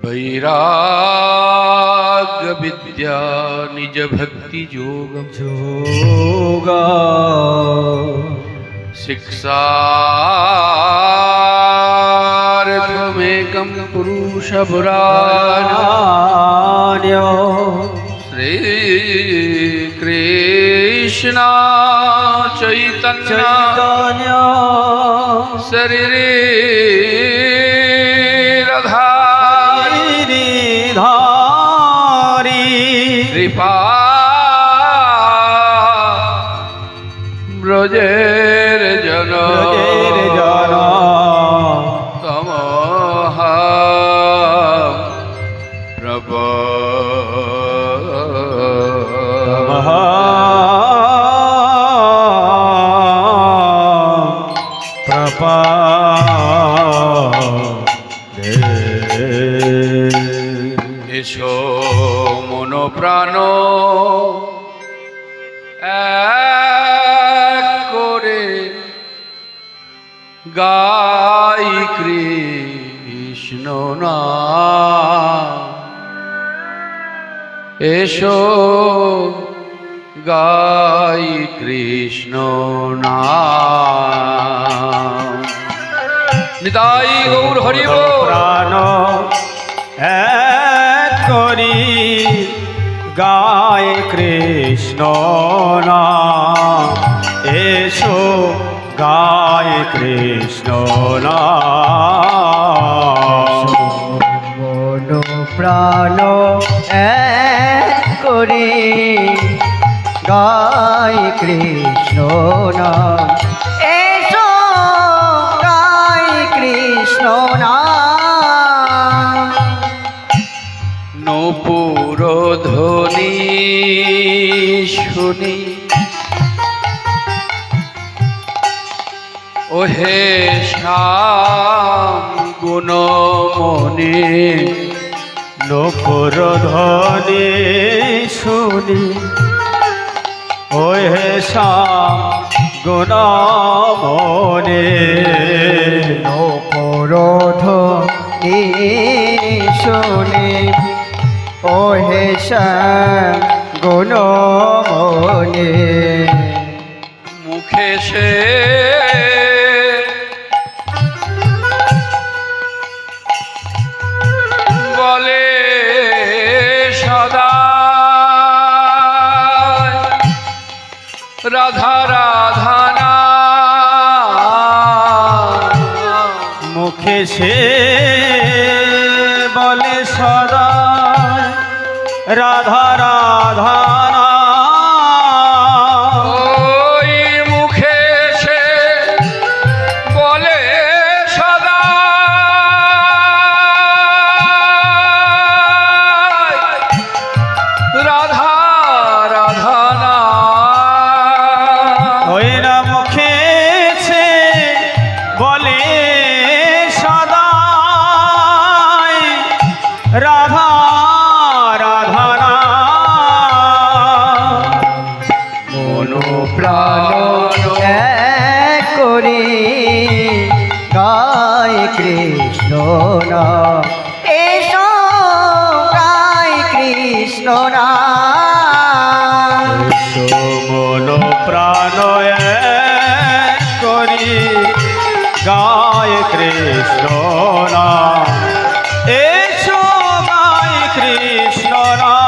वैराग्य विद्या निज भक्ति योगा शिक्षार्थमेकं पुरुष पुराण श्री कृष्ण चैतन्य शरीरे कृपा ब्रजेर जन तमः এসো মন প্রাণ এক করে গাই কৃষ্ণ নাম। এসো গাই কৃষ্ণ নাম। নিতাই গৌর হরি বল। প্রাণ এক করি গায় কৃষ্ণ নাম। এসো গায় কৃষ্ণ নাম। মন প্রাণ এক করে গায় কৃষ্ণ নাম। এসো গায় কৃষ্ণ নাম। নূপুর ধ্বনি শুনি ওহে শ্যাম গুণমণি। নূপুর ধ্বনি শুনি ওহে শ্যাম গুণমণি। নূপুর ধ্বনি শুনি ওহে শ্যাম গুণমণি। মুখে সে বলে সদা রাধা রাধা নাম। মুখে সে বলে সদা রাধা রাধা নাম। ওই মুখে সে বলে সদা রাধা রাধা নাম। ওই না মুখে সে বলে সদা রাধা রাধা নাম। মন প্রাণ এক করে গায় কৃষ্ণ নাম। এসো গায় কৃষ্ণ নাম। এসো মন প্রাণ এক করি গায় কৃষ্ণ নাম। এসো গায় কৃষ্ণ নাম।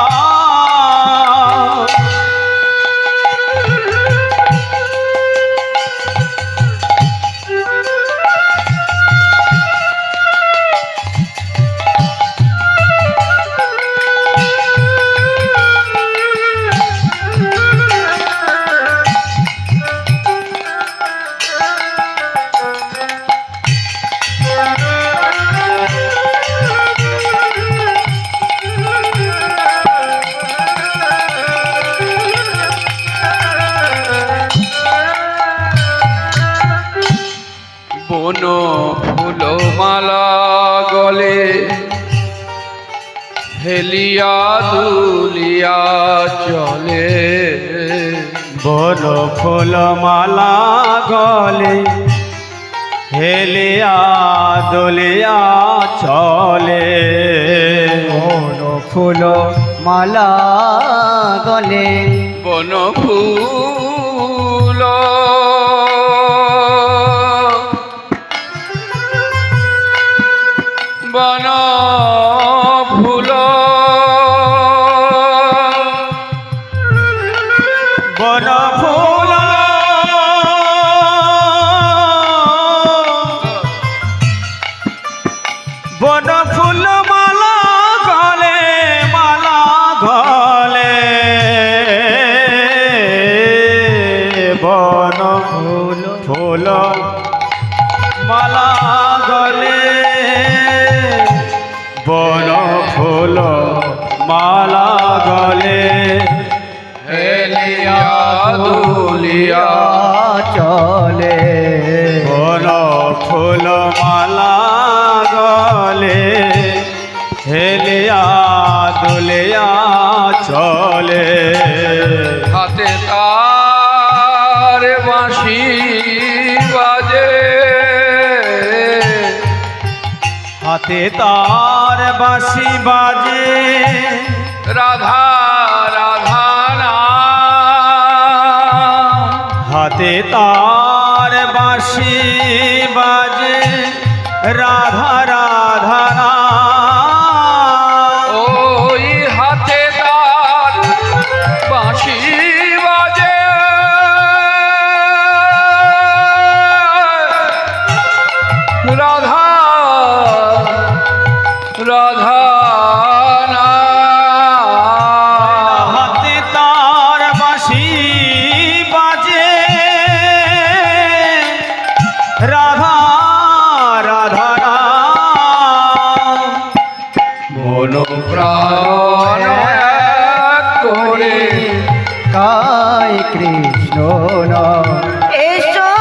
বন ফুল মালা গলে হেলিয়া দুলিয়া চলে। বন ফুল মালা গলে হেলিয়া দোলিয়া চলে বন ফুল মালা গলে বন ফুল বন ফুল বন ফুল বন ফুল মালা গলে বন ফুল ফুল মালা গলে বন ফুল মালা গলে হেলিয়া দুলিয়া চলে বন ফুল মালা গলে হেলিয়া দুলিয়া চলে হাতে তার বাঁশি বাজে হাতে তার বাঁশি বাজে রাধা রাধা নাম। হাতে তার বাঁশি বাজে রাধা রাধা নাম। ওই হাতে তার বাঁশি বাজে রাধা রাধা নাম। হাতে তার বাঁশি বাজে রাধা রাধা নাম। মন প্রাণ এক করে গায় কৃষ্ণ নাম এসো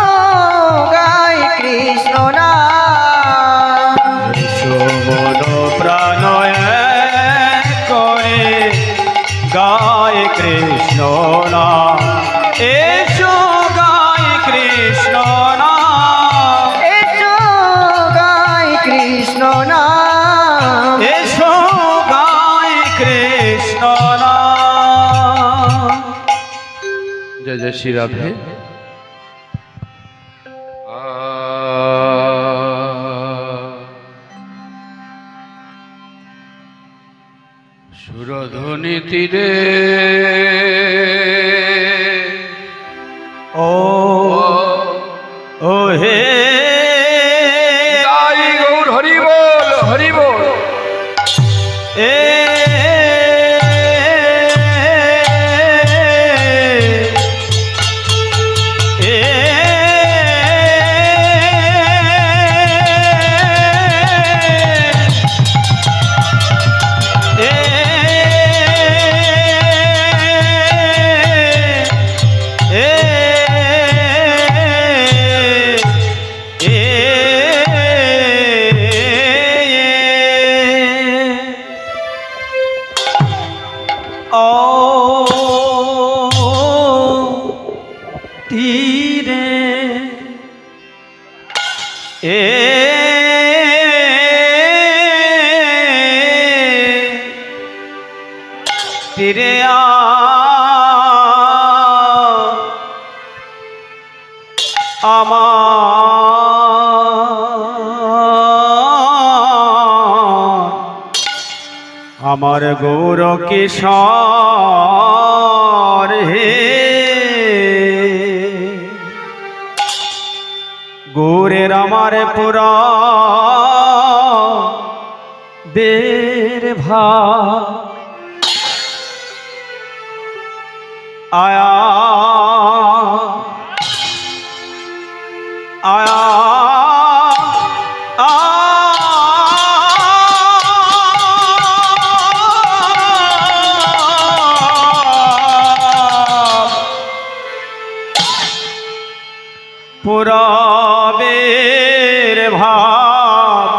গায় কৃষ্ণ নাম এসো মন প্রাণ এক করে গায় কৃষ্ণ নাম। এসো গায় কৃষ্ণ নাম। এসো গায় কৃষ্ণ নাম এসো গায় কৃষ্ণ নাম। জয় জয় শ্রী রাধে। সুরধ্বনি তীরে ও ও হে তাই গৌর হরি বল হরি বল। এ এ তীরে এ তীরে আমার গৌর কিশোর হে গৌরের আমার পুরা বের ভা আয়া আয়া পুরাবের ভাব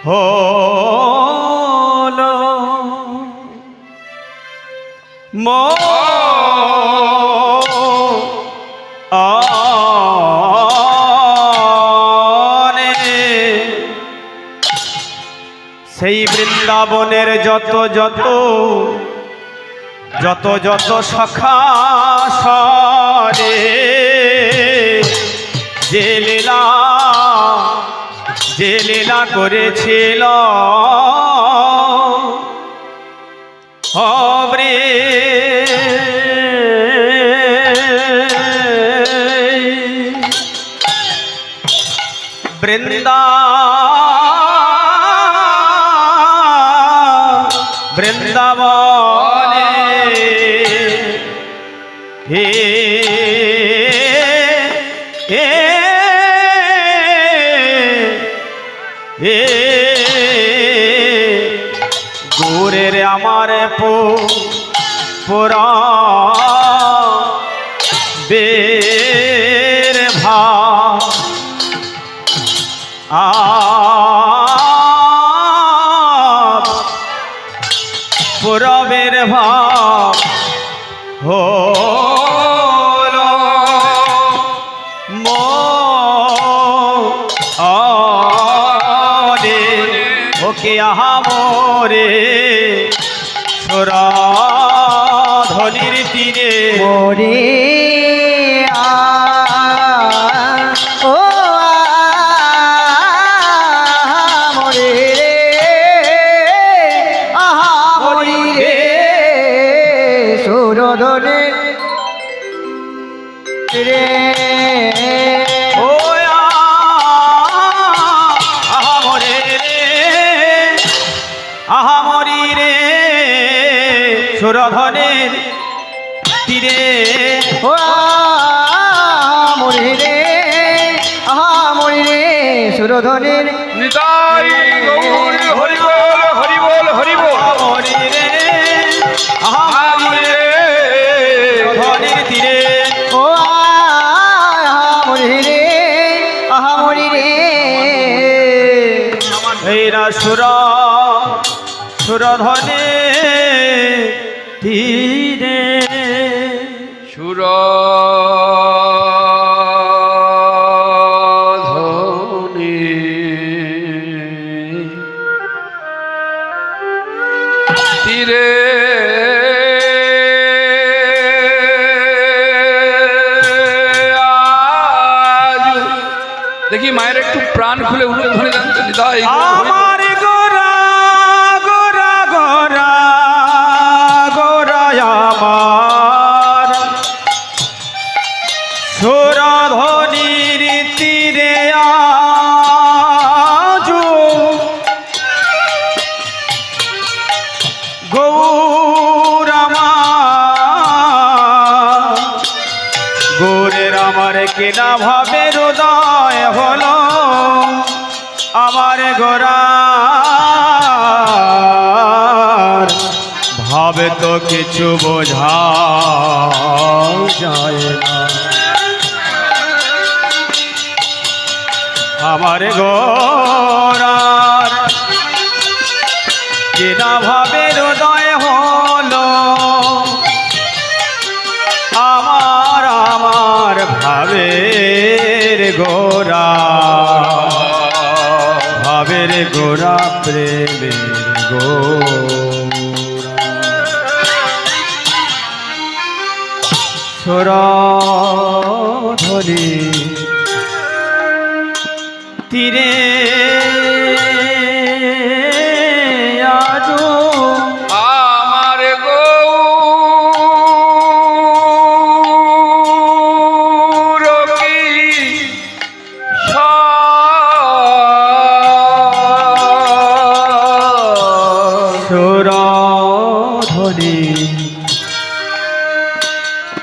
হলো মো আ বৃন্দাবনের যত যত যত যত সখা সরে যে লীলা করেছিল হবরে বৃন্দাবনে হে হে হে গোরের আমার পুরা বের ভাব পুরবের ভাব হলো মোরে ওকে আহামরে সুরাধনির তীরে মোরে ও মোরে আহা মোরি রে সুরধনে রে ও আহামরে রে আহামরি রে সুরধনের তীরে ও মোরে রে আহা মোরি রে সুরধনের নিতাই গৌর হরি বল হরি বল হরি বল আহামরি রে আহামরি রে সুরধনের তীরে ও মোরে রে আহা মোরি রে এইরা সুরধনে তীরে সুরধনি তীরে আজ দেখি মায়ের একটু প্রাণ খুলে উলুধ্বনি দেন তো নিতাই গৌর হরি বল। আমার গোরা গোরা গোরা গোরা আমার সুরধনির তীরে আজো গৌর আমার গৌরের আমার কেনা ভাবে হৃদয় হলো আমার গোরার ভাবে তো কিছু বোঝা যায় না আমার গোরার কেনা ভাবে হৃদয় হলো আমার আমার ভাবের গোরা ভাবের গোরা প্রেমের গোরা সুরধনি তীরে আজো আমার গৌর কি সুরধনি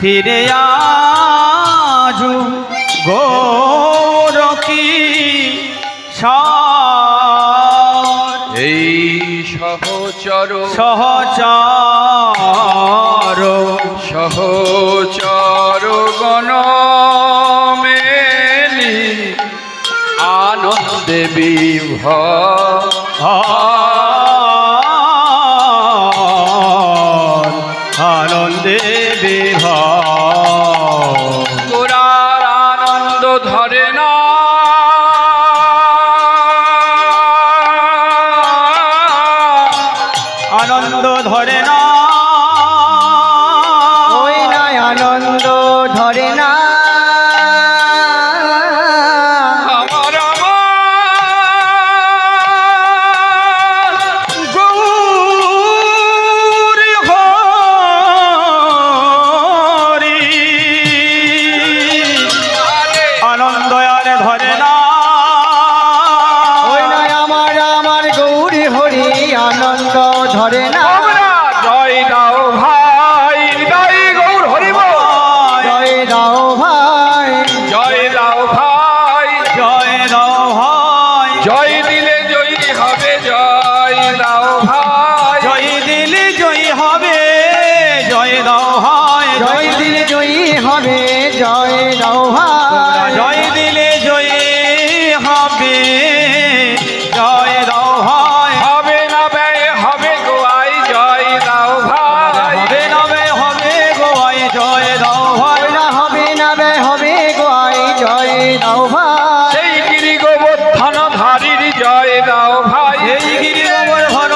তীরে আজো গৌর কি এই সহচর সহচার সহচর গণ মেলি আনন্দে বিভোর আনন্দে বিভোর গোরার আনন্দ ধরে না আনন্দ ধরে না ওই না আনন্দ ধরে না আমার গৌরী হরি আনন্দ আর ধরে না ওই না আমার গৌরী হরি আনন্দ ধরে না জয় দাও ভাই হৃদয় গৌর হরিব জয় দাও ভাই জয় দাও ভাই জয় দাও ভাই জয় দিলে জয়ী হবে জয় দাও ভাই জয় দিলে জয়ী হবে জয় দাও ভাই জয় দিলে জয়ী হবে জয় দাও ভাই জয় দিলে জয়ী হবে জয় দাও ভাই হবে না ব্যয় হবে গোয়াই জয় দাও ভাই হবে না ব্যয় হবে গোয়াই জয় দাও ভাই ওই না হবে না বে হবে গোয়াই জয় দাও ভাই সেই গিরি গোবর্ধন ধারীর জয় দাও ভাই এই গিরি গোবর্ধন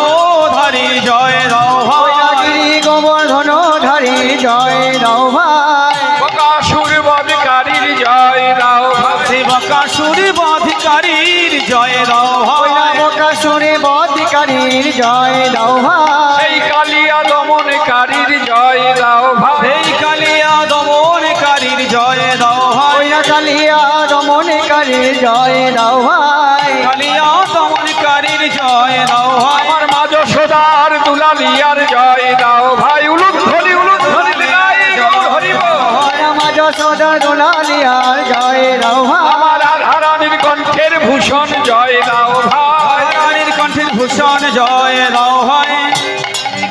ধারি জয় দাও ওই না ভাই গিরি গোবর্ধন ধারি জয় দাও ভাই বকাসুর বধকারীর জয় দাও ভাই শিবকাসুর বাধিকারীর জয় দাও ওই না ভাই বকাসুরে বধিকারীর জয় দাও ভাই সেই কালিয়া দমনকারীর জয় দাও ভাই সেই কালিয়া দমনকারীর জয় দাও ভাই ওই না কালিয়া দমনকারীর জয় দাও ভাই কালিয়া দমনকারীর জয় দাও ভাই আমার মাঝ সদার দুলালিয়ার জয় দাও ভাই উলুধ্বনি লীলাই গৌর হরিব ওই না মাঝ সদা দোলালিয়ার জয় দাও ভাই আমার রাধারানীর কণ্ঠের ভূষণ জয় দাও ভাই রানীর কণ্ঠের ভূষণ জয় দাও ভাই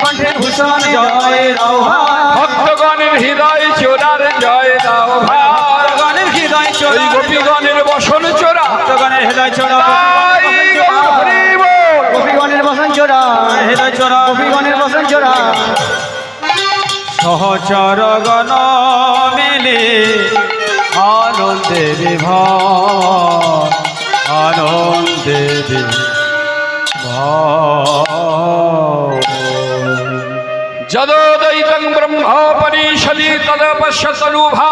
কণ্ঠের ভূষণ জয় দাও ভাই ভক্তগণের হৃদয় চোরার জয় দাও ভাই ভক্তগণের হৃদয় ওই চোরা গোপীগণের বসন চোরা ভক্তগণের হৃদয় চোরা তাই গৌর হরিব গোপীগণের বসন চোরা হৃদয় চোরা গোপীগণের বসন চোরা সহচর গণ মিলে আনন্দে বিভোর আনন্দে বিভোর যদোদয়িতং ব্রহ্ম পরিষদি তদপশ্যতনুভা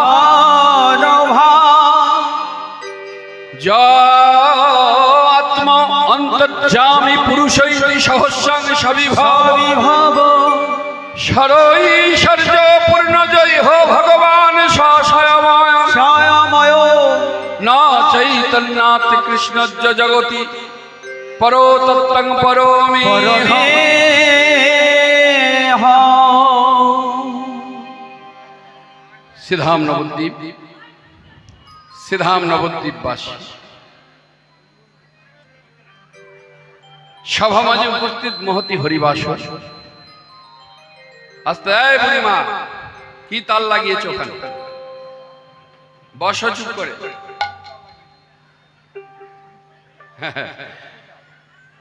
আত্মা অন্তর্যামী পুরুষৈতি সহস্রাং সবিভব বিভব সরৈশ্বর্য পূর্ণজয় হো ভগবান স্বয়ময় ছায়াময় না চৈতন্যাত কৃষ্ণজ্জ জগতি পরো তত্ত্বং পরোমি পরমে সিধাম নবদ্বীপ সিধাম নবদ্বীপবাসী সভা মাঝে উপস্থিত মহতি হরিবাস আস্তে এই বুড়িমা কি তাল লাগিয়েছ ওখানে বসো চুপ করে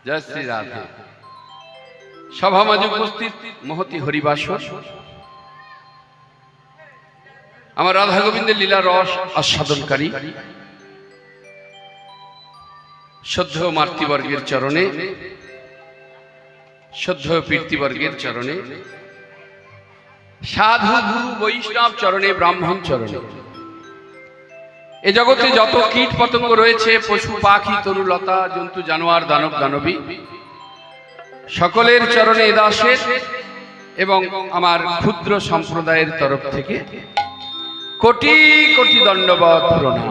জয় শ্রী রাধে সভা মাঝে উপস্থিত মহতি হরিবাস আমার রাধা গোবিন্দের লীলা রস আস্বাদনকারী শ্রদ্ধেয় মাতৃবর্গের চরণে শ্রদ্ধেয় পীর্তিবর্গের চরণে সাধু গুরু বৈষ্ণব চরণে ব্রাহ্মণ চরণে এ জগতে যত কীট পতঙ্গ রয়েছে পশু পাখি তরুলতা জন্তু জানোয়ার দানব দানবী সকলের চরণে দাসের এবং আমার ক্ষুদ্র সম্প্রদায়ের তরফ থেকে কোটি কোটি দণ্ডবত প্রণাম।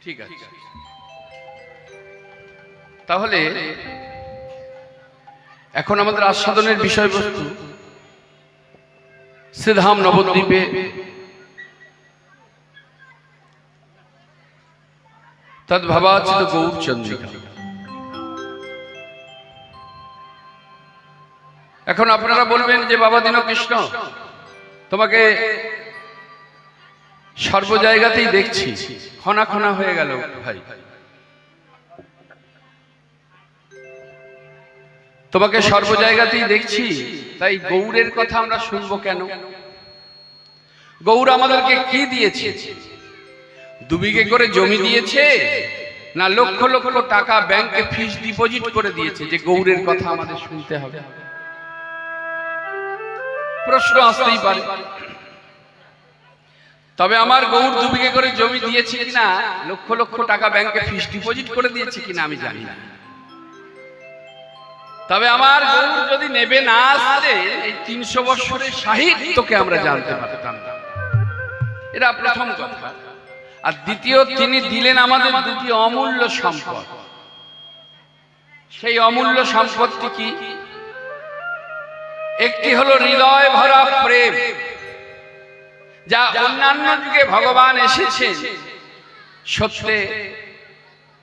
ঠিক আছে, তাহলে এখন আমাদের আস্বাদনের বিষয়বস্তু শ্রীধাম নবদ্বীপে তদ্ভাবাচিত গৌরচন্দ্রিকা। এখন আপনারা বলবেন যে বাবা দীনকৃষ্ণ, তোমাকে সর্ব জায়গাতেই দেখছি, খনা খনা হয়ে গেল ভাই, তোমাকে সর্ব জায়গাতেই দেখছি, তাই গৌড়ের কথা আমরা শুনবো কেন? গৌড় আমাদেরকে কি দিয়েছে? 2 বিঘে করে জমি দিয়েছে, না লক্ষ লক্ষ টাকা ব্যাংকে ফিক্সড ডিপোজিট করে দিয়েছে যে গৌড়ের কথা আমাদের শুনতে হবে? প্রশ্ন আসতেই পারে। তবে আমার গৌড় 2 বিঘে করে জমি দিয়েছে কিনা, লক্ষ লক্ষ টাকা ব্যাংকে ফিক্সড ডিপোজিট করে দিয়েছে কিনা আমি জানি না। তবে আমার গৌড় যদি নেবে না আসলে এই 300 বছরের সাহিত্যকে আমরা জানতে পারতাম না। এটা প্রথম কথা। আর দ্বিতীয়, তিনি দিলেন আমাদের 2টি অমূল্য সম্পদ। সেই অমূল্য সম্পদটি কি? একটি হলো হৃদয় ভরা প্রেম, যা অন্যান্য যুগে ভগবান এসেছেন সত্যে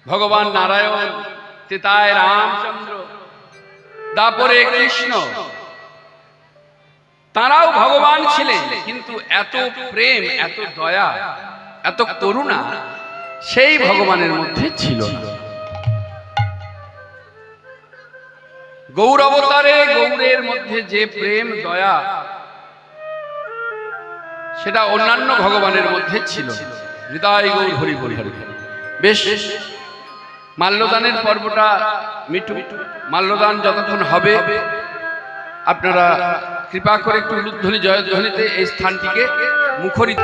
ভগবান নারায়ণ, তেতায় রামচন্দ্র, তারপরে কৃষ্ণ, তারাও ভগবান ছিলেন, কিন্তু এত প্রেম, এত দয়া, এত করুণা সেই ভগবানের মধ্যে ছিল না। গৌর অবতারে গৌরের মধ্যে যে প্রেম দয়া, সেটা অন্যান্য ভগবানের মধ্যে ছিল। হৃদয় গৌর হরি হরি হরি। বেশ, মাল্যদানের পর্বটা মিঠু, মাল্যদান যতক্ষণ হবে আপনারা কৃপা করে একটু উলুধ্বনি জয়ধ্বনিতে এই স্থানটিকে মুখরিত।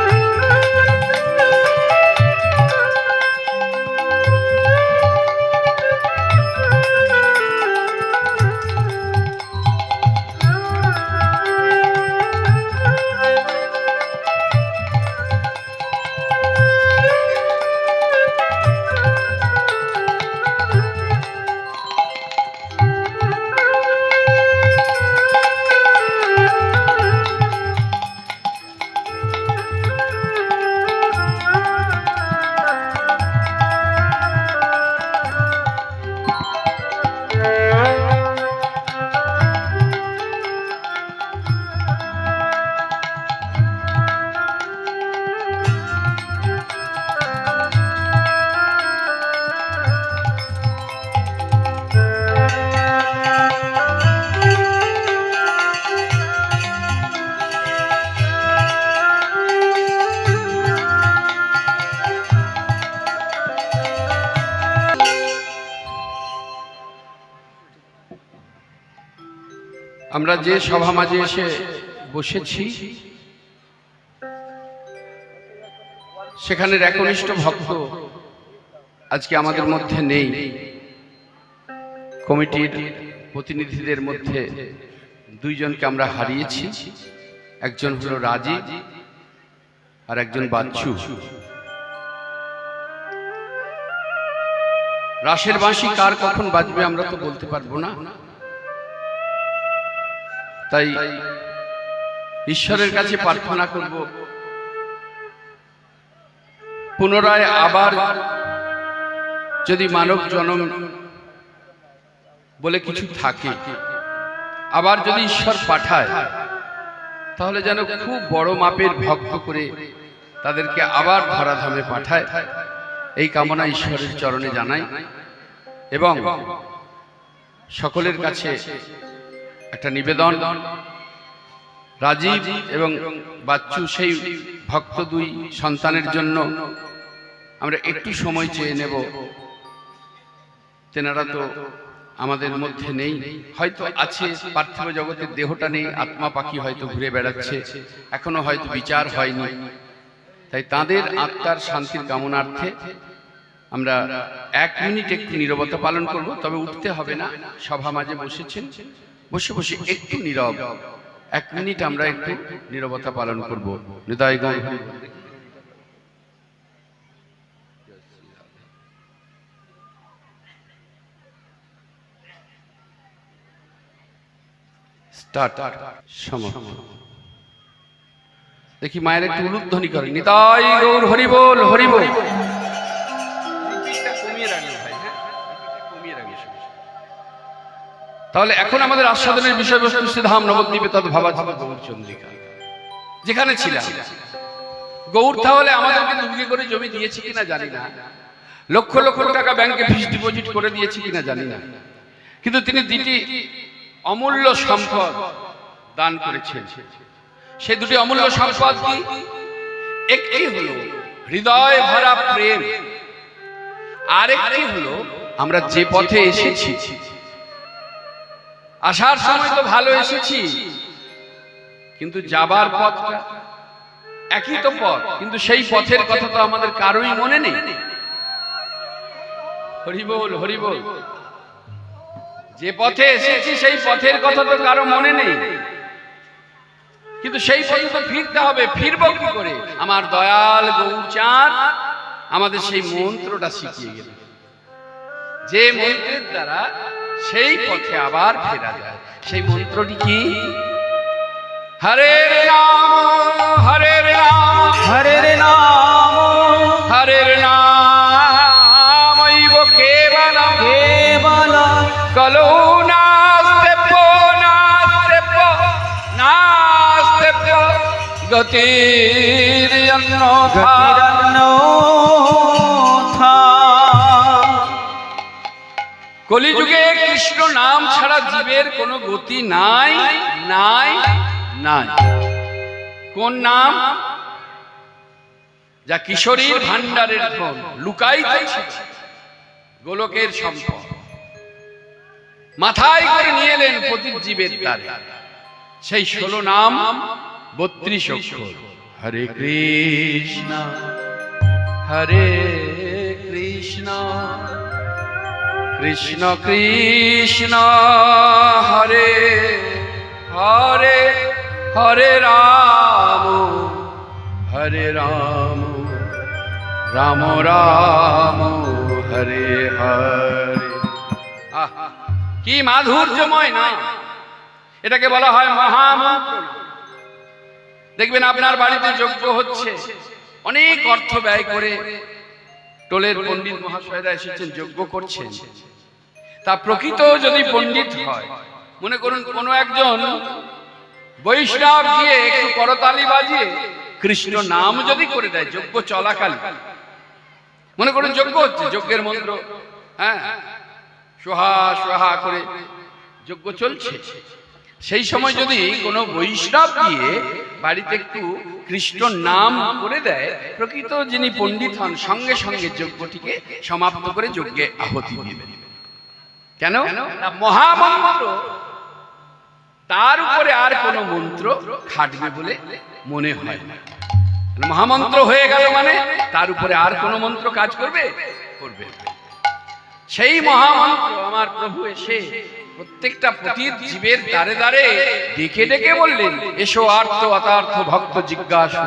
আমরা যে সভা মাঝে এসে বসেছি, সেখানের একনিষ্ঠ ভক্ত আজকে আমাদের মধ্যে নেই। কমিটির প্রতিনিধিদের মধ্যে 2 জনকে আমরা হারিয়েছি। একজন হলো রাজীব আর একজন বাচ্চু। রাসের বাঁশি কার কখন বাজবে আমরা তো বলতে পারবো না। তাই ঈশ্বরের কাছে প্রার্থনা করব, পুনরায় আবার যদি মানব জন্ম বলে কিছু থাকে, আবার যদি ঈশ্বর পাঠায়, তাহলে যেন খুব বড় মাপের ভক্ত করে তাদেরকে আবার ধরাধামে পাঠায়, এই কামনা ঈশ্বরের চরণে জানাই। এবং সকলের কাছে একটা নিবেদন, রাজীব এবং বাচ্চু সেই ভক্ত 2 সন্তানের জন্য আমরা একটু সময় চেয়ে নেব। তেনারা তো আমাদের মধ্যে নেই, হয়তো আছে পার্থিব জগতের দেহটা নেই, আত্মা পাখি হয়তো ঘুরে বেড়াচ্ছে, এখনো হয়তো বিচার হয়নি। তাই তাদের আত্মার শান্তির কামনার্থে আমরা 1 মিনিট একটু নীরবতা পালন করব। তবে উঠতে হবে না, সভা মাঝে বসেছেন, বসে বসে একটু নীরব 1 মিনিট আমরা একটু নীরবতা পালন করব। হৃদয় গৌর স্টার্ট। দেখি মায়ের একটু উলুধ্বনি করে, নিতাই গৌর হরি বল হরি বল। তাহলে এখন আমাদের আস্বাদনের বিষয়বস্তু শ্রীধাম নবদ্বীপে তদ ভাবাচিত গৌরচন্দ্রিকা যেখানে ছিলাম। গৌর তাহলে আমাদেরকে দুর্গে করে জমি দিয়েছে কিনা জানি না, লক্ষ লক্ষ টাকা ব্যাংকে ফিক্সড ডিপোজিট করে দিয়েছে কিনা জানি না, কিন্তু তিনি দুটি অমূল্য সম্পদ দান করেছেন। সেই দুটি অমূল্য সম্পদ কি? একটি হলো হৃদয় ভরা প্রেম, আরেকটি হলো আমরা যে পথে এসেছি, আসার সময় তো ভালো এসেছি, কিন্তু যাবার পথটা একই তো পথ, কিন্তু সেই পথের কথা তো আমাদের কারোই মনে নেই। হরিবোল হরিবোল। যে পথে এসেছি সেই পথের কথা তো কারো মনে নেই, কিন্তু সেই পথে তো ফিরতে হবে। ফিরবো কি করে? আমার দয়াল গৌরচাঁদ আমাদের সেই মন্ত্রটা শিখিয়ে গেল, যে মন্ত্রের দ্বারা সেই পথে আবার ফেরা যায়। সেই মন্ত্রটি কি? হরে রাম হরে রাম হরে নাম হরে নাম কেবলম কেবলম কলো নাস্তে গতির গতিরন্যথা। কলিযুগে কৃষ্ণ নাম ছাড়া জীবের কোনো গতি নাই নাই নাই। কোন নাম? যা কিশোরীর ভান্ডারের ধন, লুকাইতেছে গোলকের সম্পদ, মাথায় করে নিয়ে এলেন প্রতি জীবের দ্বারে। সেই 16 নাম 32 অক্ষর। হরে কৃষ্ণ হরে কৃষ্ণ কৃষ্ণ কৃষ্ণ হরে হরে হরে রাম রাম রাম হরে হরে। কি মাধুর্যময় না! এটাকে বলা হয় মহামন্ত্র। দেখবেন আপনার বাড়িতে যজ্ঞ হচ্ছে, অনেক অর্থ ব্যয় করে টোলের পণ্ডিত মহাশয়রা এসেছেন, যজ্ঞ করছেন। তা প্রকৃত যদি পণ্ডিত হয়, মনে করুন কোনো একজন বৈষ্ণব গিয়ে একটু করতালি বাজিয়ে কৃষ্ণ নাম যদি করে দেয় যজ্ঞ চলাকালীন, মনে করুন যজ্ঞ হচ্ছে, যজ্ঞের মন্ত্র হ্যাঁ সোহা সোহা করে যজ্ঞ চলছে, সেই সময় যদি কোনো বৈষ্ণব গিয়ে বাড়িতে একটু কৃষ্ণ নাম করে দেয়, প্রকৃত যিনি পণ্ডিত হন সঙ্গে সঙ্গে যজ্ঞটিকে সমাপ্ত করে যজ্ঞে আহুতি দিবেন। কেন? না, মহামন্ত্র, তার উপরে আর কোনো মন্ত্র খাটবে বলে মনে হয় না। মহামন্ত্র হয়ে গেল মানে তার উপরে আর কোনো মন্ত্র কাজ করবে? করবে। সেই মহামন্ত্র আমার প্রভু এসে প্রত্যেকটা পতিত জীবের দ্বারে দ্বারে ডেকে ডেকে বললেন, এসো আর্ত অতার্থ ভক্ত জিজ্ঞাসু,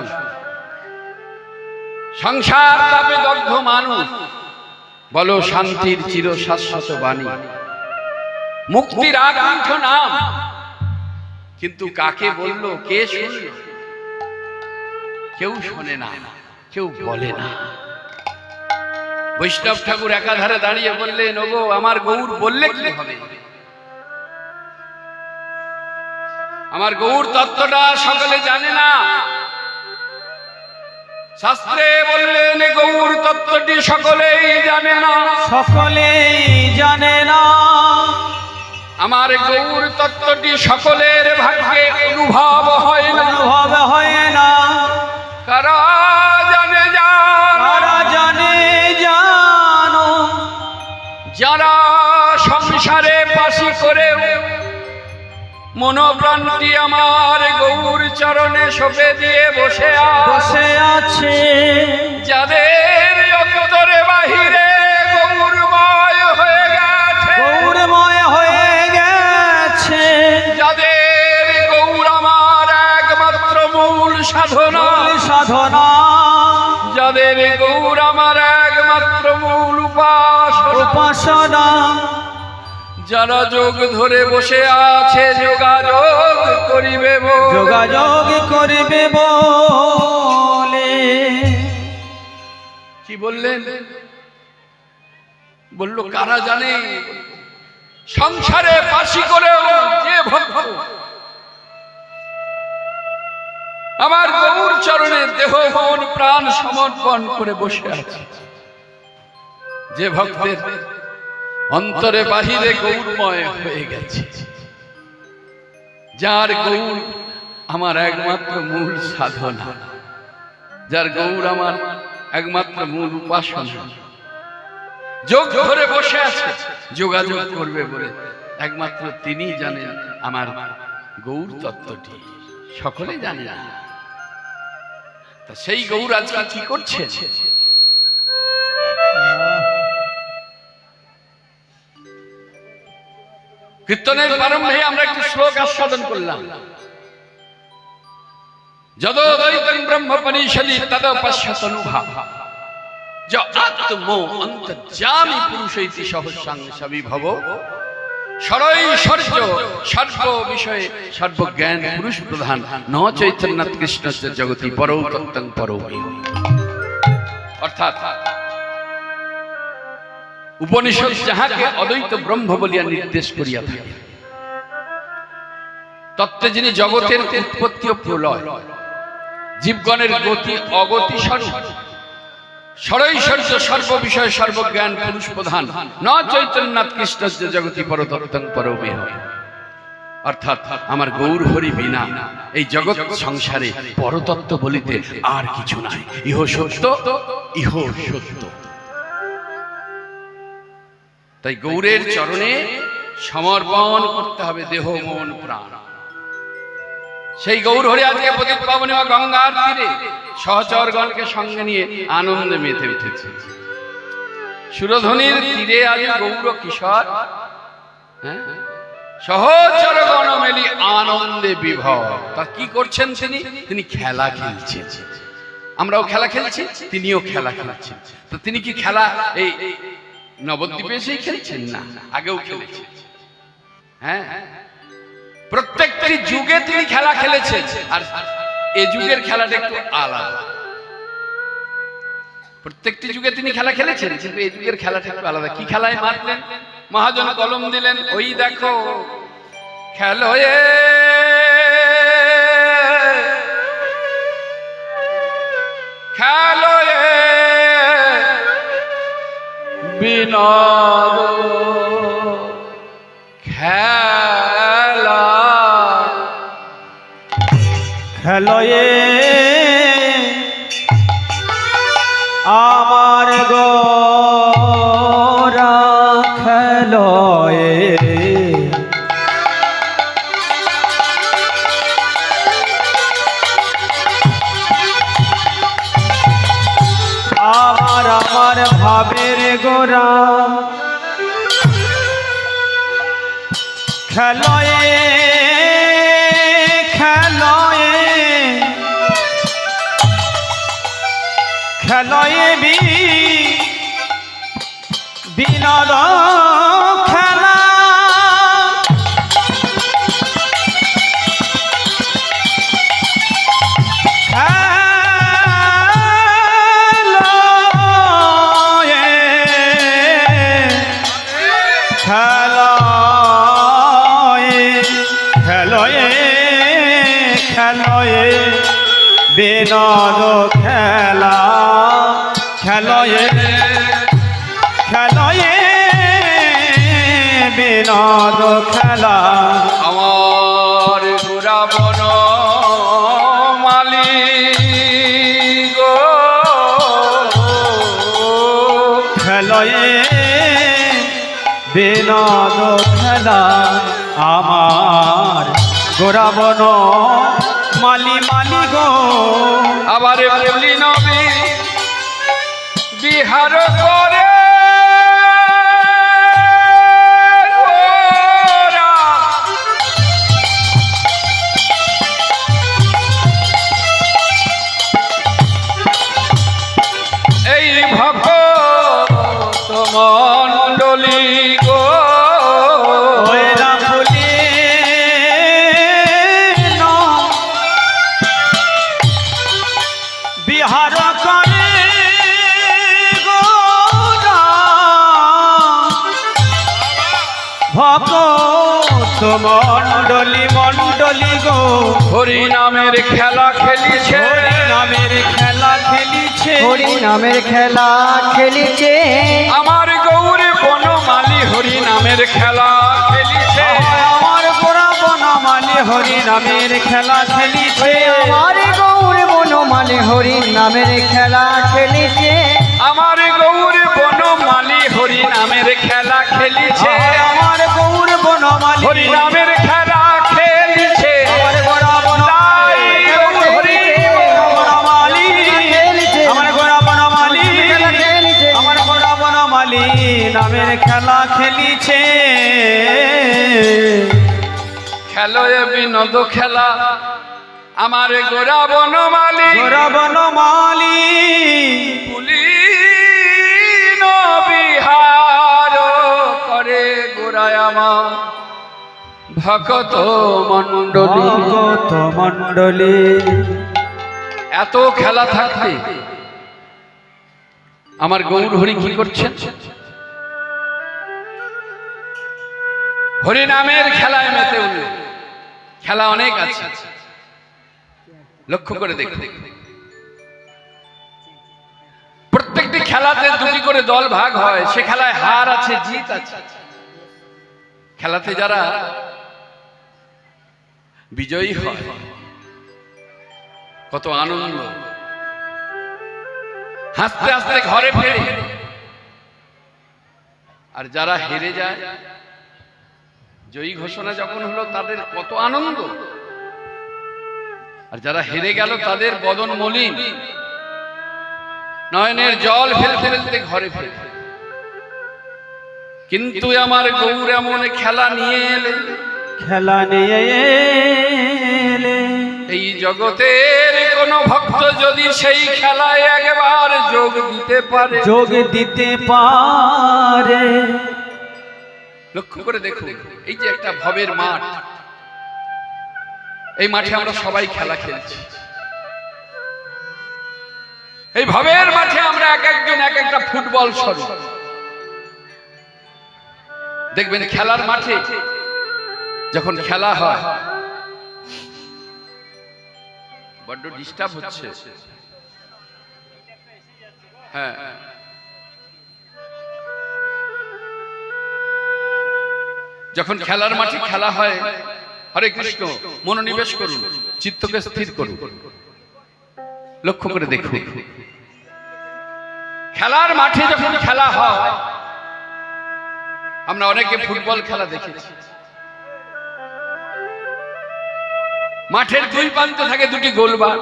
সংসার তাপে দগ্ধ মানুষ, বলো শান্তির চির শাশ্বত বাণী, মুক্তির আকাঙ্ক্ষ নাম। কিন্তু কাকে বলল, কে শুনল? কেউ শোনে না, কেউ বলে না। বৈষ্ণব ঠাকুর একাধারে দাঁড়িয়ে বললেন, ওগো আমার গৌর বললে কি হবে? আমার গৌর তত্ত্বটা সকলে জানে না। শাস্ত্রে বললেন গৌর তত্ত্বটি সকলেই জানে না, সকলেই জানে না। আমার গৌর তত্ত্বটি সকলের ভাগ্যে অনুভব হয় না, অনুভব হয় না। কারা জানে জানো, কারা জানে জানো, যারা সংসারে পাশি করে মনোপ্রাণটি আমার গৌর চরণে সঁপে দিয়ে বসে বসে আছে। যাদের অন্তরে বাহিরে গৌরময় হয়ে গেছে, গৌরময় হয়ে গেছে, যাদের গৌর আমার একমাত্র মূল সাধনা, মূল সাধনা, যাদের গৌর আমার একমাত্র মূল উপাসনা, যারা যোগ ধরে বসে আছে যোগাযোগ করিবে বলে, যোগাযোগ করিবে বলে। কি বললেন? বলল কারা জানে? সংসারে বাসী করেও যে ভক্ত আমার গৌর চরণে দেহ মন প্রাণ সমর্পণ করে বসে আছে, যে ভক্তের অন্তরে বাহিরে গৌরময় হয়ে গেছে, যার গৌর আমার একমাত্র মূল সাধনা, যার গৌর আমার একমাত্র মূল উপাসনা, যোগ ধরে বসে আছে যোগাযোগ করবে বলে, একমাত্র তিনি জানেন আমার গৌর তত্ত্বটি, সকলে জানে না। তা সেই গৌর আজকে কি করছে? কীর্তনের প্রারম্ভে আমরা একটু শ্লোক আস্বাদন করলাম, যদোদয়িতং ব্রহ্মোপনিষদি তদপশ্যতনুভা য আত্মো অন্তর্যামী পুরুষৈতি সহস্রাং সবিভব সরৈশ্বর্য সর্ব বিষয়ে সর্বজ্ঞান পুরুষ প্রধান ন চৈতন্যাৎ কৃষ্ণস্য জগতি পরৌ তত্ত্বং পরমেহ। অর্থাৎ উপনিষদ যাহাকে অদ্বৈত ব্রহ্ম বলিয়া নির্দেশ করিয়া থাকে, তত্ত্বে যিনি জগতের উৎপত্তি ও প্রলয়, জীবগণের গতি অগতি স্বরূপ, সরৈশ্বর্য সর্ব বিষয়ে সর্বজ্ঞান পুরুষ প্রধান ন চৈতন্যাৎ কৃষ্ণস্য জগতি পরতত্ত্বং পরমেহ। অর্থাৎ আমার গৌর হরি বিনা এই জগৎ সংসারে পরতত্ত্ব বলিতে আর কিছু নাই, ইহ সত্য ইহ সত্য। তাই গৌরের চরণে সমর্পণ করতে হবে দেহ মন প্রাণ। সেই গৌর হরি আজকে পতিত পাবনী গঙ্গার তীরে সহচরগণকে সঙ্গে নিয়ে আনন্দে মেতে উঠেছে। সুরধনির তীরে আজ গৌর কিশোর সহচরগণ মেলি আনন্দে বিভোর। তা কি করছেন তিনি? তিনি খেলা খেলছেন। আমরাও খেলা খেলছি, তিনিও খেলা খেলছেন। তো তিনি কি খেলা এই নবদ্বীপে এসেই খেলছেন? না, আগেও খেলেছেন। হ্যাঁ, প্রত্যেকটি যুগে তিনি খেলা খেলেছেন, আর এই যুগের খেলাটা একটু আলাদা। প্রত্যেকটি যুগে তিনি খেলা খেলেছেন, কিন্তু এই যুগের খেলাটা একটু আলাদা। কি খেলায় মারলেন? মহাজন কলম দিলেন, ওই দেখো খেলো খেলো বিনোদ খেলা খেলয়ে আমার গোরা খেলয়ে আমার ভাবের গোরা খেলয়ে খেলয়ে খেলয়ে বিনোদ খেলা বিনোদ খেলা খেলয়ে খেলয়ে বিনোদ খেলা আমার গুরাবন মালি গো খেলয়ে বিনোদ খেলা আমার গোরাবন মালি মালি গো আবার বলি নবী বিহার করে এই ভক্ত মণ্ডলী গো বিহার করে গো মণ্ডলী মণ্ডলী গো হরি নামের খেলা খেলিছে, হরি নামের খেলা খেলিছে, হরি নামের খেলা খেলিছে। আমার গৌর বনমালী হরি নামের খেলা খেলিছে, আমার গোরা বনমালী হরি নামের খেলা খেলিছে, আমার গৌর বনমালী হরি নামের খেলা খেলিছে, আমার গৌর বনমালী হরি নামের খেলা খেলিছে, আমার গৌর বনমালী হরি নামের খেলা খেলিছে, আমার গোরা বনমালী হরি বনমালী খেলিছে, আমার গোরা বনমালী খেলা খেলিছে, আমার গোরা বনমালী নামের খেলা খেলিছে। খেলো এ বিনোদ খেলা আমার গোরা বনমালী, গোরা বনমালী পুলিন বিহার করে গোরায় আমার ভকত মণ্ডলী। ভগত মণ্ডলী এত খেলা থাকতে আমার গৌর হরি কি করছেন? হরি নামের খেলায় মেতে উঠল। খেলা অনেক আছে, লক্ষ্য করে দেখুন। প্রত্যেকটি খেলাতে দুটি করে দল ভাগ হয়, সে খেলায় হার আছে, জিত আছে। খেলাতে যারা বিজয়ী হয় কত আনন্দ, হাসতে হাসতে ঘরে ফেরে। আর যারা হেরে যায়, জয়ী ঘোষণা যখন হলো তাদের কত আনন্দ। আর যারা হেরে গেল তাদের বদন মলিন, নয়নের জল ফেলতে ফেলতে ঘরে ফেরে। কিন্তু আমার গৌর এমন খেলা নিয়ে এলেন, খেলা নিয়ে এলে, এই জগতের কোন ভক্ত যদি সেই খেলায় একবার যোগ দিতে পারে, যোগ দিতে পারে। লক্ষ্য করে দেখুন, এই যে একটা ভবের মাঠ, এই মাঠে আমরা সবাই খেলা খেলছি। এই ভবের মাঠে আমরা এক একজন এক একটা ফুটবল স্বরূপ। দেখবেন খেলার মাঠে যখন খেলা হয়, বড্ড ডিস্টার্ব হচ্ছে। হ্যাঁ, যখন খেলার মাঠে খেলা হয়, হরে কৃষ্ণ, মনোনিবেশ করুন, চিত্তকে স্থির করুন, লক্ষ্য করে দেখুন। খেলার মাঠে যখন খেলা হয়, আমরা অনেকে ফুটবল খেলা দেখেছি। মাঠের দুই প্রান্তে থাকে দুটি গোলবার,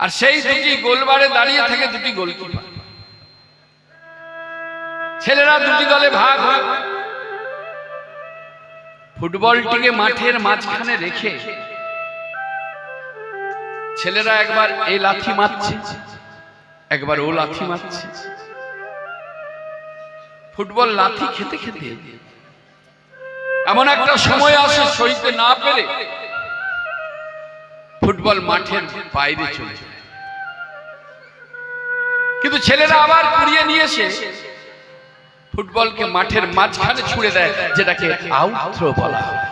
আর সেই দুটি গোলবারে দাঁড়িয়ে থাকে দুটি গোলকিপার। ছেলেরা দুটি দলে ভাগ হয়, ফুটবলটিকে মাঠের মাঝখানে রেখে ছেলেরা একবার এই লাথি মারছে, একবার ও লাথি মারছে। ফুটবল লাথি খেতে খেতে এমন একটা সময় আসে, সইতে না পেরে ফুটবল মাঠের বাইরে চলে যায়। কিন্তু ছেলেরা আবার কুড়িয়ে নিয়ে এসে ফুটবলকে মাঠের মাঝখানে ছুড়ে দেয়, যেটাকে আউট থ্রো বলা হয়।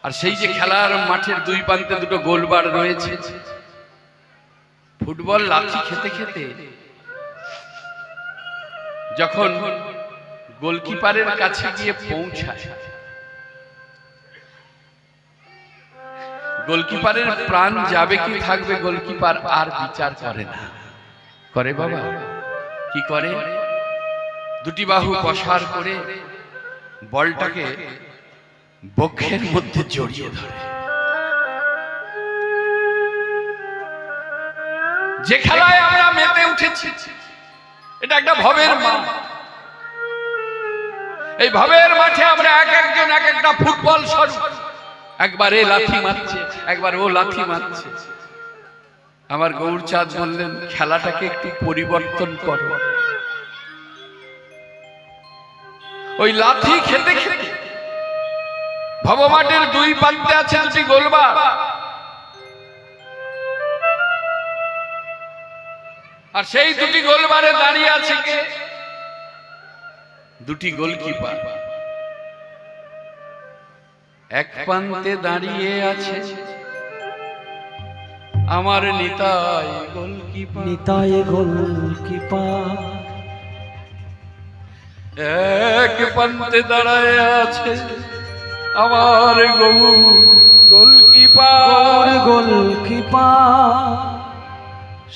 আর সেই যে খেলার মাঠের দুই প্রান্তে দুটো গোলবার রয়েছে, ফুটবল লাথি খেতে খেতে যখন গোলকিপারের কাছে গিয়ে পৌঁছায়, গোলকিপারের প্রাণ যাবে কি থাকবে, গোলকিপার আর বিচার করে না। করে বাবা, কি করে? দুটি বাহু প্রসার করে বলটাকে বক্ষের মধ্যে জড়িয়ে ধরে। যে খেলায় আমরা মেতে উঠেছি, এটা একটা ভবের মাঠ। এই ভবের মাঠে আমরা এক একজন এক একটা ফুটবল স্বরূপ, একবার এ লাথি মারছে, একবার ও লাথি মারছে। আমার গৌরচাঁদ বললেন, খেলাটাকে একটু পরিবর্তন করো। ওই লাথি খেতে খেতে ভবমাঠের দুই প্রান্তে আছে দুটি গোলবার, আর সেই দুটি গোলবারে দাঁড়িয়ে আছে কে? দুটি গোলকিপার, এক প্রান্তে দাঁড়িয়ে আছে আমার নিতাই গোলকিপার, নিতাই গোলকিপার, এক প্রান্তে দাঁড়ায় আছে আমার গোলকিপার, গোলকিপার।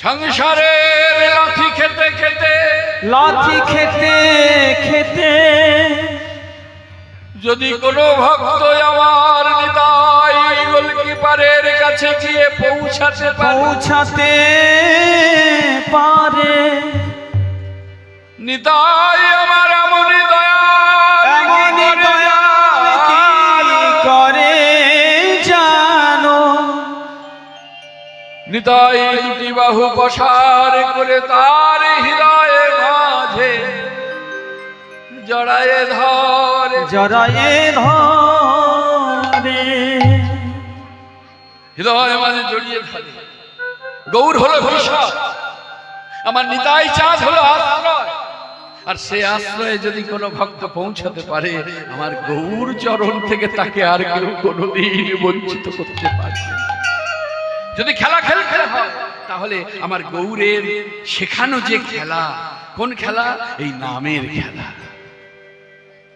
সংসারের লাঠি খেতে খেতে, লাঠি খেতে খেতে যদি কোনো ভক্ত আমার নিতাই গোলকিপারের কাছে গিয়ে পৌঁছাতে পারে, নিতাই আমার এমনই দয়া, এমনই দয়া কি করে জানো। নিতাই দুটি বাহু প্রসার করে তার হৃদয়ে মাঝে জড়ায়ে ধরে, জড়ায়ে ধরে, হৃদয়ে মাঝে জড়িয়ে ধরে। গৌর হলো ভীষণ, আমার নিতাই চাঁদ হলো আশ্রয়, আর সে আশ্রয়ে যদি কোনো ভক্ত পৌঁছাতে পারে, আমার গৌর চরণ থেকে তাকে আর কেউ কোনোদিন বঞ্চিত করতে পারবে না। যদি খেলা খেলতে হয় তাহলে আমার গৌরের শেখানো যে খেলা, কোন খেলা? এই নামের খেলা।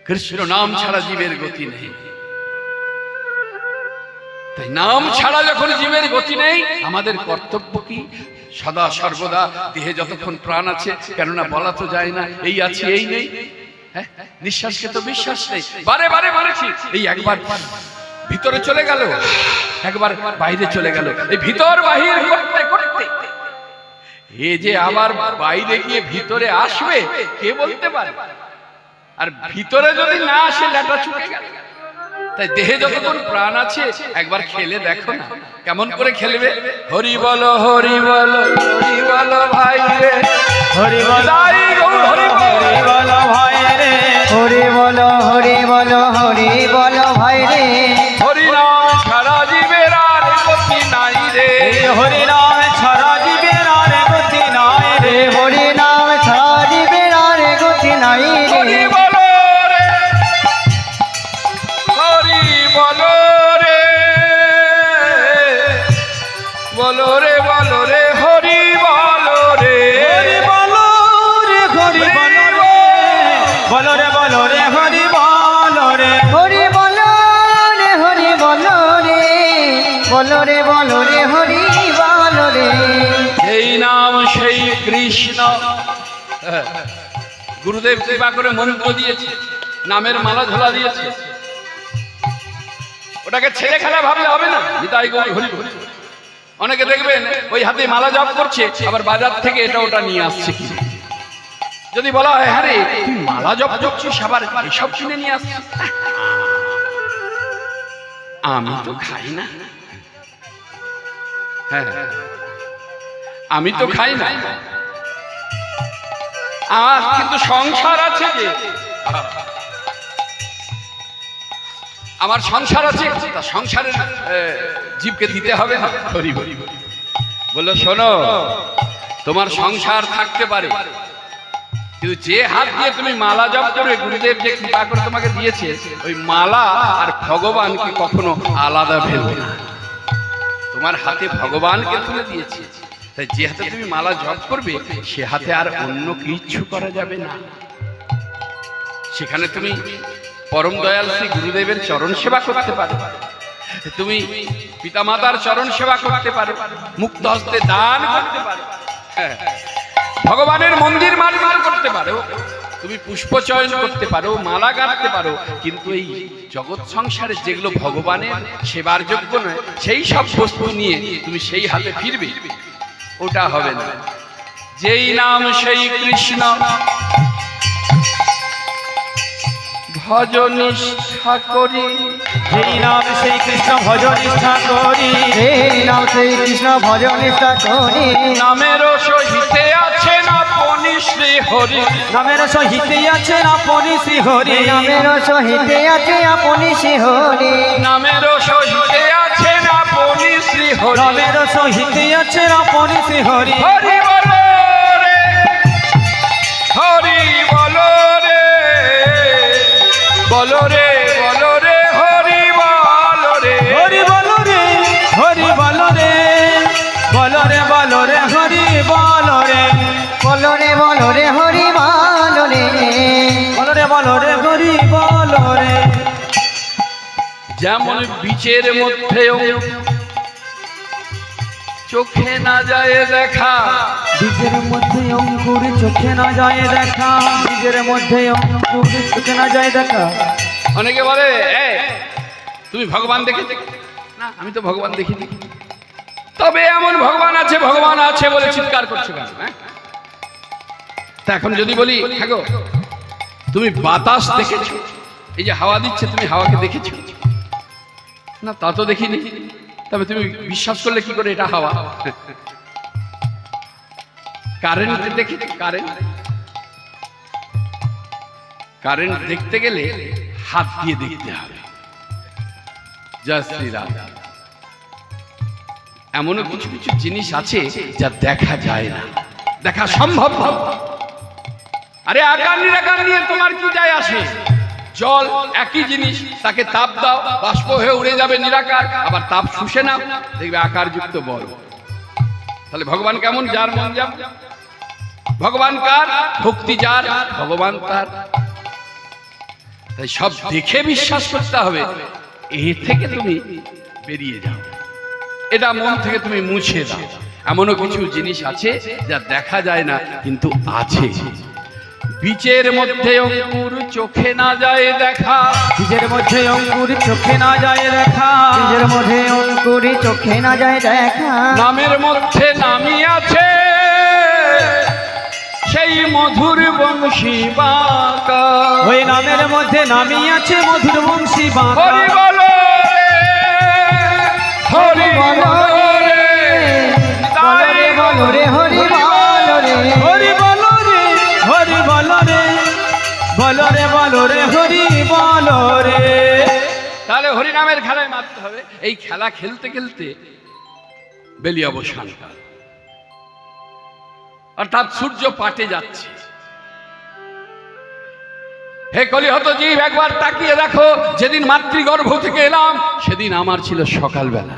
কৃষ্ণ নাম ছাড়া জীবের গতি নেই। তাই নাম ছাড়া যখন জীবের গতি নেই, আমাদের কর্তব্য কি? সদা সর্বদা দেহে যতক্ষণ প্রাণ আছে, কেননা বলা তো যায় না এই আছে এই নেই, হ্যাঁ, নিঃশ্বাসকে তো বিশ্বাস নেই। বারে বারে বলেছি, এই একবার ভিতরে চলে গেল, একবার বাইরে চলে গেল, এই ভিতর বাহির করতে করতে এ যে আবার বাইরে গিয়ে ভিতরে আসবে কে বলতে পারে? আর ভিতরে যদি না আসে লেটা ছুটে গেল। তাই দেহে যতক্ষণ প্রাণ আছে একবার খেলে দেখো না, কেমন করে খেলবে? হরি বলো হরি বলো হরি বলো ভাই রে, হরি বল, হরি বলো ভাই রে, হরি বল, হরি বল, হরি বল ভাই রে, হরি নাম ছাড়া জীবের আর গতি নাই রে, হরি নাম ছাড়া জীবের আর গতি নাই রে, হরি নাম ছাড়া জীবের আর গতি নাই হরি রে, বলো রে, হরি বলো রে, বলো রে বলো রে, হরি বলো রে, হরি বল রে, হরি বল রে, বল রে বল রে, হরি বল রে, হরি বল রে, হরি বল রে, বল রে বল রে, হরি বল রে। এই নাম সেই কৃষ্ণ। গুরুদেব কৃপা করে মন্ত্র দিয়েছে, নামের মালা ঝোলা দিয়েছে, ওটাকে ছেড়ে খেলা ভাবলে হবে না। নিতাই গৌর হরি বল। অনেকে দেখবেন ওই হাতে মালা জপ করছে, আবার বাজার থেকে এটা ওটা নিয়ে আসছে কি। যদি বলা হয় হ্যাঁ রে তুই মালা জপ করছিস, আবার এসব কিনে নিয়ে আসছিস, আমি তো খাই না, হ্যাঁ আমি তো খাই না, আমার কিন্তু সংসার আছে, যে আমার সংসার আছে, তা সংসারের জীবকে দিতে হবে না। হরি হরি বললো শোনো, তোমার সংসার থাকতে পারে, কিন্তু যে হাত দিয়ে তুমি মালা জপ করবে, গুরুদেব যে কৃপা করে তোমাকে দিয়েছে, ওই মালা আর ভগবানকে কখনো আলাদা ভেবে না। তোমার হাতে ভগবানকে তুলে দিয়েছে, তাই যে হাতে তুমি মালা জপ করবে সে হাতে আর অন্য কিছু করা যাবে না। সেখানে তুমি পরম দয়াল শ্রী গুরুদেবের চরণ সেবা করতে পারো, তুমি পিতামাতার চরণ সেবা করতে পারো, মুক্ত হস্তে দান করতে পারো, ভগবানের মন্দির মার্জন করতে পারো, তুমি পুষ্প চয়ন করতে পারো, মালা গাঁথতে পারো, কিন্তু এই জগৎ সংসারে যেগুলো ভগবানের সেবার যোগ্য নয়, সেই সব বস্তু নিয়ে তুমি সেই হাতে ফিরবে, ওটা হবে না। যেই নাম সেই কৃষ্ণ, ভজ নিষ্ঠা করি, যেই নাম সেই কৃষ্ণ ভজ নিষ্ঠা করি, যেই নাম সেই কৃষ্ণ ভজ নিষ্ঠা করি, নামেরও সহিতে আছে না পনি শ্রী হরি, নামের সহিতে আছে আপনি শ্রী হরি, নামের সহিতে আছে আপনি শ্রী হরি, নামেরও সহিতে আছে না পনি শ্রী হরি, নামের সহিতে আছে আপনি শ্রী হরি, হরি বলো রে, হরি বলো রে, বলো রে হরি বলো রে, হরি বলো রে, হরি বলো রে, বলো রে বলো রে হরি বলো রে, বলো রে বলো রে হরি বলো রে, বলো রে বলো রে হরি বলো রে। যেমন বীচের মধ্যেও চোখে না যায় দেখা, বীজের মধ্যে অঙ্কুর চোখে না যায় দেখা, বীজের মধ্যে অঙ্কুর চোখে না যায় দেখা। অনেকে বলে তুমি ভগবান দেখেছো? না, আমি তো ভগবান দেখিনি। তবে এমন ভগবান আছে বলে চিৎকার করছো কেন? তা এখন যদি বলি হ্যাঁ গো, তুমি বাতাস দেখেছো? এই যে হাওয়া দিচ্ছে, তুমি হাওয়াকে দেখেছো? না, তা তো দেখিনি। তবে তুমি বিশ্বাস করলে কি করে এটা হাওয়া? কারেন্ট দেখেছো? কারেন্ট দেখতে গেলে হাত দিয়ে দেখতে হবে। জয় শ্রীরাম। এমনও কিছু কিছু জিনিস আছে যা দেখা যায় না, দেখা সম্ভব না। আরে আকার নিরাকার নিয়ে তোমার কি যায় আসে? জল একই জিনিস, তাকে তাপ দাও, বাষ্প হয়ে উড়ে যাবে নিরাকার, আবার তাপ শুষে নাও, দেখবে আকারযুক্ত বল। তাহলে ভগবান কেমন? যার মন যার। ভগবান কার? ভক্তি যার, ভগবান তার। তাই সব দেখে বিশ্বাস করতে হবে। এ থেকে তুমি বেরিয়ে যাও, এটা মন থেকে তুমি মুছে দাও। এমনও কিছু জিনিস আছে যা দেখা যায় না কিন্তু আছে। বীজের মধ্যে অঙ্কুর চোখে না যায় দেখা, বীজের মধ্যে অঙ্কুর চোখে না যায় দেখা, বীজের মধ্যে অঙ্কুর চোখে না যায় দেখা, নামের মধ্যে নামি আছে সেই মধুর বংশী বাঁকা, ওই নামের মধ্যে নামি আছে মধুর বংশী বাঁকা। হরি বলো হরি বলো রে, বলো রে হরি বলো রে, হরি বলো রে, হরি বলো রে, বলো রে বলো রে হরি বলো রে। তাহলে হরিনামের খেলায় মারতে হবে। এই খেলা খেলতে খেলতে বেলি অবসান কাল, অর্থাৎ সূর্য পাটে যাচ্ছে। হে কলিহত জীব, একবার তাকিয়ে দেখো, যেদিন মাতৃগর্ভ থেকে এলাম সেদিন আমার ছিল সকালবেলা।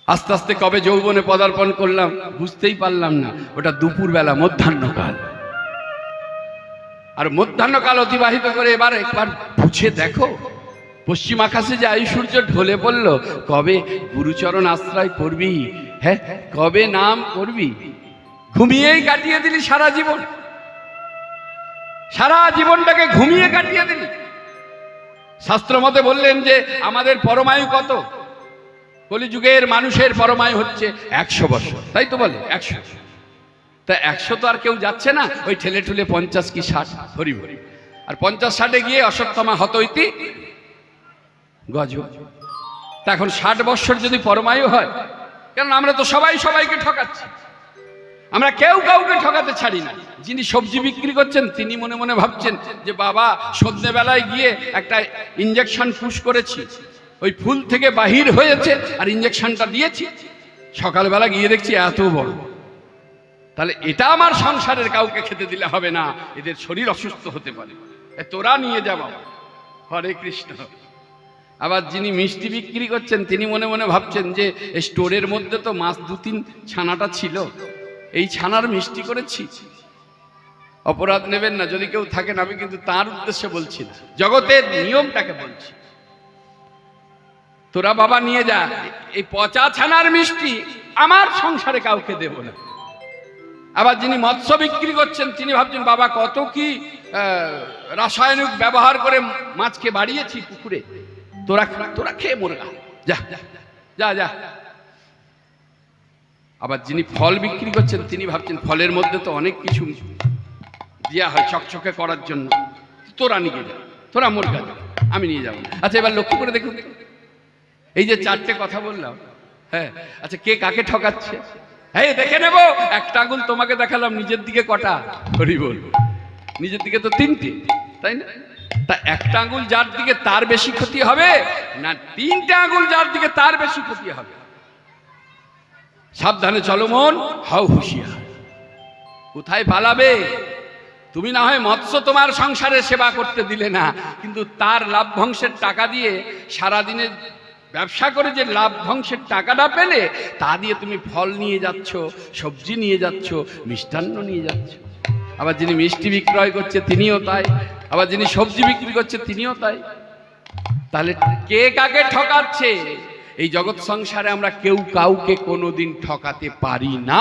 আস্তে আস্তে কবে যৌবনে পদার্পণ করলাম বুঝতেই পারলাম না, ওটা দুপুরবেলা, মধ্যাহ্নকাল। আর মধ্যাহ্নকাল অতিবাহিত করে এবার একবার বুঝে দেখো, পশ্চিম আকাশে যে আয়ু সূর্য ঢলে পড়ল, কবে গুরুচরণ আশ্রয় করবি? হ্যাঁ, কবে নাম করবি? ঘুমিয়েই কাটিয়ে দিলি সারা জীবন, সারা জীবনটাকে ঘুমিয়ে কাটিয়ে দিলি। শাস্ত্র মতে বললেন যে আমাদের পরমায়ু কত? কলিযুগের মানুষের পরমায়ু হচ্ছে 100 বছর, তাই তো বলে 100। তা 100 তো আর কেউ যাচ্ছে না, ওই ঠেলে ঠুলে 50 কি 60 হরি হরি। আর 50-60 গিয়ে অশ্বত্থামা হতইতি গজ। তা এখন 60 বছর যদি পরমায়ু হয়, কারণ আমরা তো সবাই সবাইকে ঠকাচ্ছি, আমরা কেউ কাউকে ঠকাতে ছাড়ি না। যিনি সবজি বিক্রি করছেন তিনি মনে মনে ভাবছেন যে বাবা সন্ধ্যেবেলায় গিয়ে একটা ইঞ্জেকশন পুশ করেছি, ওই ফুল থেকে বাহির হয়েছে আর ইঞ্জেকশনটা দিয়েছি, সকালবেলা গিয়ে দেখছি এত বড়। তাহলে এটা আমার সংসারের কাউকে খেতে দিলে হবে না, এদের শরীর অসুস্থ হতে পারে, তোরা নিয়ে যা বাবা। হরে কৃষ্ণ। আবার যিনি মিষ্টি বিক্রি করছেন তিনি মনে মনে ভাবছেন যে স্টোরের মধ্যে তো মাছ 2-3 ছানাটা ছিল, এই ছানার মিষ্টি করেছি। অপরাধ নেবেন না যদি কেউ থাকেন, আমি কিন্তু তার উদ্দেশ্যে বলছি না, জগতের নিয়মটাকে বলছি। তোরা বাবা নিয়ে যা, এই পচা ছানার মিষ্টি আমার সংসারে কাউকে দেব না। আবার যিনি মৎস্য বিক্রি করছেন তিনি ভাবছেন বাবা কত কি রাসায়নিক ব্যবহার করে মাছকে বাড়িয়েছি পুকুরে, তোরা তোরা খেয়ে মরে যা যা যা। আবার যিনি ফল বিক্রি করছেন তিনি ভাবছেন ফলের মধ্যে তো অনেক কিছু দেওয়া হয় চকচকে করার জন্য, তোরা নিয়ে যা, তোরা মোর গা, আমি নিয়ে যাবো। আচ্ছা এবার লক্ষ্য করে দেখুন, এই যে 4টে কথা বললাম, হ্যাঁ আচ্ছা কে কাকে ঠকাচ্ছে? হ্যাঁ দেখে নেবো, একটা আঙুল তোমাকে দেখালাম, নিজের দিকে কটা? হরি বল, নিজের দিকে তো 3টে, তাই না? তা একটা আঙুল যার দিকে তার বেশি ক্ষতি হবে না 3টে আঙুল যার দিকে তার বেশি ক্ষতি হবে? সাবধানে চলো মন, হাও হুঁশিয়ার। কোথায় পালাবে? তুমি না হয় মৎস্য তোমার সংসারে সেবা করতে দিলে না, কিন্তু তার লাভ্যাংশের টাকা দিয়ে সারাদিনে ব্যবসা করে যে লাভ্যাংশের টাকাটা পেলে তা দিয়ে তুমি ফল নিয়ে যাচ্ছ, সবজি নিয়ে যাচ্ছ, মিষ্টান্ন নিয়ে যাচ্ছ। আবার যিনি মিষ্টি বিক্রয় করছে তিনিও তাই, আবার যিনি সবজি বিক্রি করছে তিনিও তাই। তাহলে কে কাকে ঠকাচ্ছে? এই জগৎ সংসারে আমরা কেউ কাউকে কোনোদিন ঠকাতে পারি না,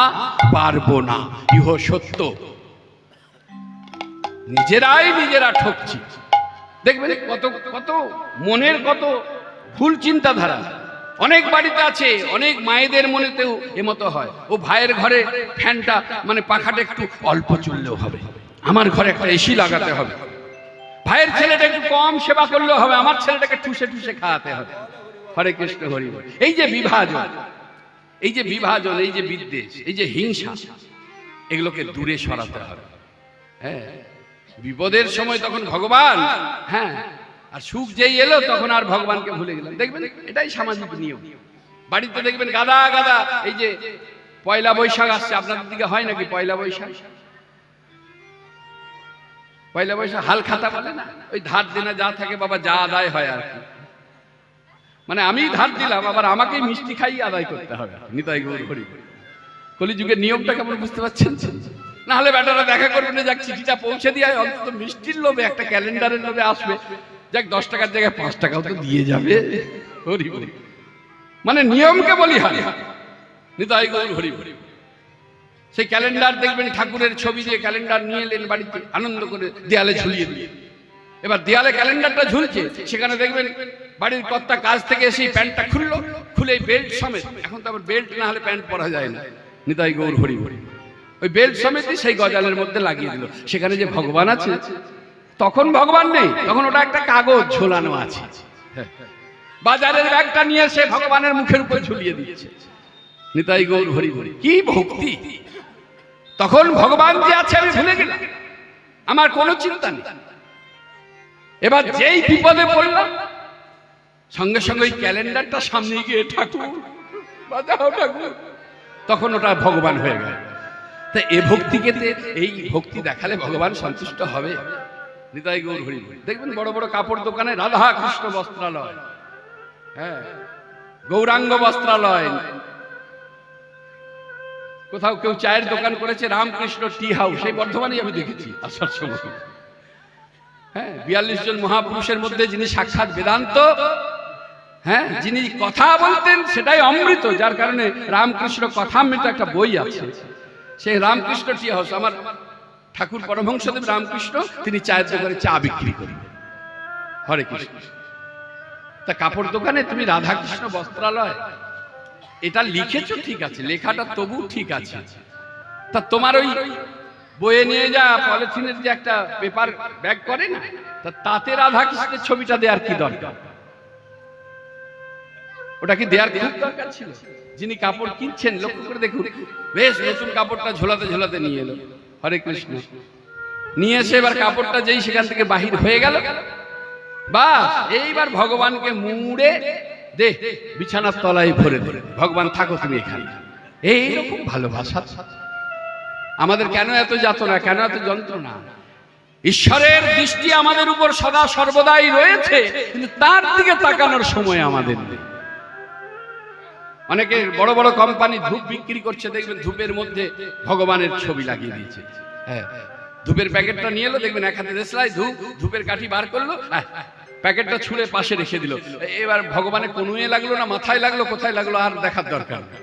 পারবো না, ইহ সত্য। নিজেরাই নিজেরা ঠকছি। দেখবেন কত কত মনের কত ভুল চিন্তাধারা অনেক বাড়িতে আছে। অনেক মায়েদের মনেতেও এমতো হয়, ও ভাইয়ের ঘরে ফ্যানটা মানে পাখাটা একটু অল্প চললেও হবে, আমার ঘরে একটা এসি লাগাতে হবে। ভাইয়ের ছেলেটা একটু কম সেবা করলেও হবে, আমার ছেলেটাকে ঠুসে ঠুসে খাওয়াতে হবে। হরে কৃষ্ণ হরি বল। এই যে বিভাজন, এই যে বিভাজন, এই যে বিদ্বেষ, এই যে হিংসা, এগুলোকে দূরে সরাতে হবে। হ্যাঁ, বিপদের সময় তখন ভগবান, হ্যাঁ, আর সুখ যেই এলো তখন আর ভগবানকে ভুলে গেলাম। দেখবেন এটাই সামাজিক নিয়ম। বাড়িতে দেখবেন গাদা গাদা, এই যে পয়লা বৈশাখ আসছে, আপনাদের দিকে হয় নাকি পয়লা বৈশাখ? পয়লা বৈশাখ হাল খাতা বলে না, ওই ধার দেনা যা থাকে বাবা যা আদায় হয় আর কি, মানে আমি ধার দিলাম আবার আমাকেই মিষ্টি খাইয়ে আদায় করতে হবে। নিতাই গৌর হরি। কলিযুগের নিয়মটা কেমন বুঝতে পারছেন? না হলে বেটারা দেখা করবে না, যাক চিঠিটা পৌঁছে দিয়ে অন্তত মিষ্টির লোভে, একটা ক্যালেন্ডারের লোভে আসবে, যাক 10 টাকার জায়গায় 5 টাকাও তো দিয়ে যাবে। হরি হরি, মানে নিয়মকে বলি হয়। নিতাই গৌর হরি হরি। সেই ক্যালেন্ডার দেখবেন ঠাকুরের ছবি দিয়ে ক্যালেন্ডার নিয়ে এলেন বাড়িতে, আনন্দ করে দেয়ালে ঝুলিয়ে দিয়ে। এবার দেয়ালে ক্যালেন্ডারটা ঝুলছে, সেখানে দেখবেন বাড়ির কর্তা কাজ থেকে এসে প্যান্টটা খুললো, খুলে বেল্ট সমেত, এখন তো আবার বেল্ট না হলে প্যান্ট পরা যায় না, নিতাই গৌর হরি হরি, ওই বেল্ট সমেত সেই গজালের মধ্যে লাগিয়ে দিল। সেখানে যে ভগবান আছে, তখন ভগবান নেই, তখন ওটা একটা কাগজ ঝোলানো আছে। বাজারের ব্যাগটা নিয়ে এসে ভগবানের মুখের উপর ঝুলিয়ে দিচ্ছে। নিতাই গৌর হরি হরি। কি ভক্তি! তখন ভগবান যে আছে আমি ভুলে গেলাম, আমার কোনো চিন্তা নেই। এবার যেই বিপদে পড়লাম, সঙ্গে সঙ্গে ওই ক্যালেন্ডারটা সামনে গিয়ে ঠাকুর বাজাও ঠাকুর, তখন ওটা ভগবান হয়ে গেল। তা এ ভক্তিকে, এই ভক্তি দেখালে ভগবান সন্তুষ্ট হবে। নিতাই গৌর হরি হরি। দেখবেন বড় বড় কাপড় দোকানে রাধা কৃষ্ণ বস্ত্রালয়, হ্যাঁ, গৌরাঙ্গ বস্ত্রালয়, কোথাও কেউ চায়ের দোকান করেছে রামকৃষ্ণ টি হাউস, এই বর্ধমানেই আমি দেখেছি আসার সময়। হ্যাঁ, 42 জন মহাপুরুষের মধ্যে যিনি সাক্ষাৎ বেদান্ত, হ্যাঁ, যিনি কথা বলতেন সেটাই অমৃত, যার কারণে রামকৃষ্ণ কথামৃত একটা বই আছে, সেই রামকৃষ্ণ টি হাউস। আমার ঠাকুর পরমহংসদেব রামকৃষ্ণ, তিনি চায়ের দোকানে চা বিক্রি করেন। হরে কৃষ্ণ। তা কাপড় দোকানে তুমি রাধাকৃষ্ণ বস্ত্রালয় এটা লিখেছো, ঠিক আছে, লেখাটা তবু ঠিক আছে, তা তোমার ওই বয়ে নিয়ে যা পলিথিনের যে একটা পেপার ব্যাগ করে না, তাতে রাধাকৃষ্ণের ছবিটা দেওয়ার কি দরকার? ওটা কি দেওয়ার খুব দরকার ছিল? যিনি কাপড় কিনছেন লক্ষ্য করে দেখুন, বেশ নতুন কাপড়টা ঝোলাতে ঝোলাতে নিয়ে এলো। হরে কৃষ্ণ। নিয়ে এসে এবার কাপড়টা যেই সেখান থেকে বাহির হয়ে গেল, বাস এইবার ভগবানকে মুড়ে দে, বিছানার তলায় ভরে দে, ভগবান থাকো তুমি এখানে। এইরকম ভালোবাসা আমাদের কেন এত যাতনা, কেন এত যন্ত্রণা? ঈশ্বরের দৃষ্টি আমাদের উপর সদা সর্বদাই রয়েছে, কিন্তু তার দিকে তাকানোর সময় আমাদের নেই। অনেকে বড় বড় কোম্পানি ধূপ বিক্রি করছে, দেখবেন ধূপের মধ্যে ভগবানের ছবি লাগিয়ে দিয়েছে। হ্যাঁ, ধূপের প্যাকেটটা নিয়ে এলো, দেখবেন এক হাতে দেশলাই ধূপ, ধূপের কাঠি বার করলো, প্যাকেটটা ছুঁড়ে পাশে রেখে দিল। এবার ভগবানের কনুয়ে লাগলো না মাথায় লাগলো, কোথায় লাগলো আর দেখার দরকার নেই।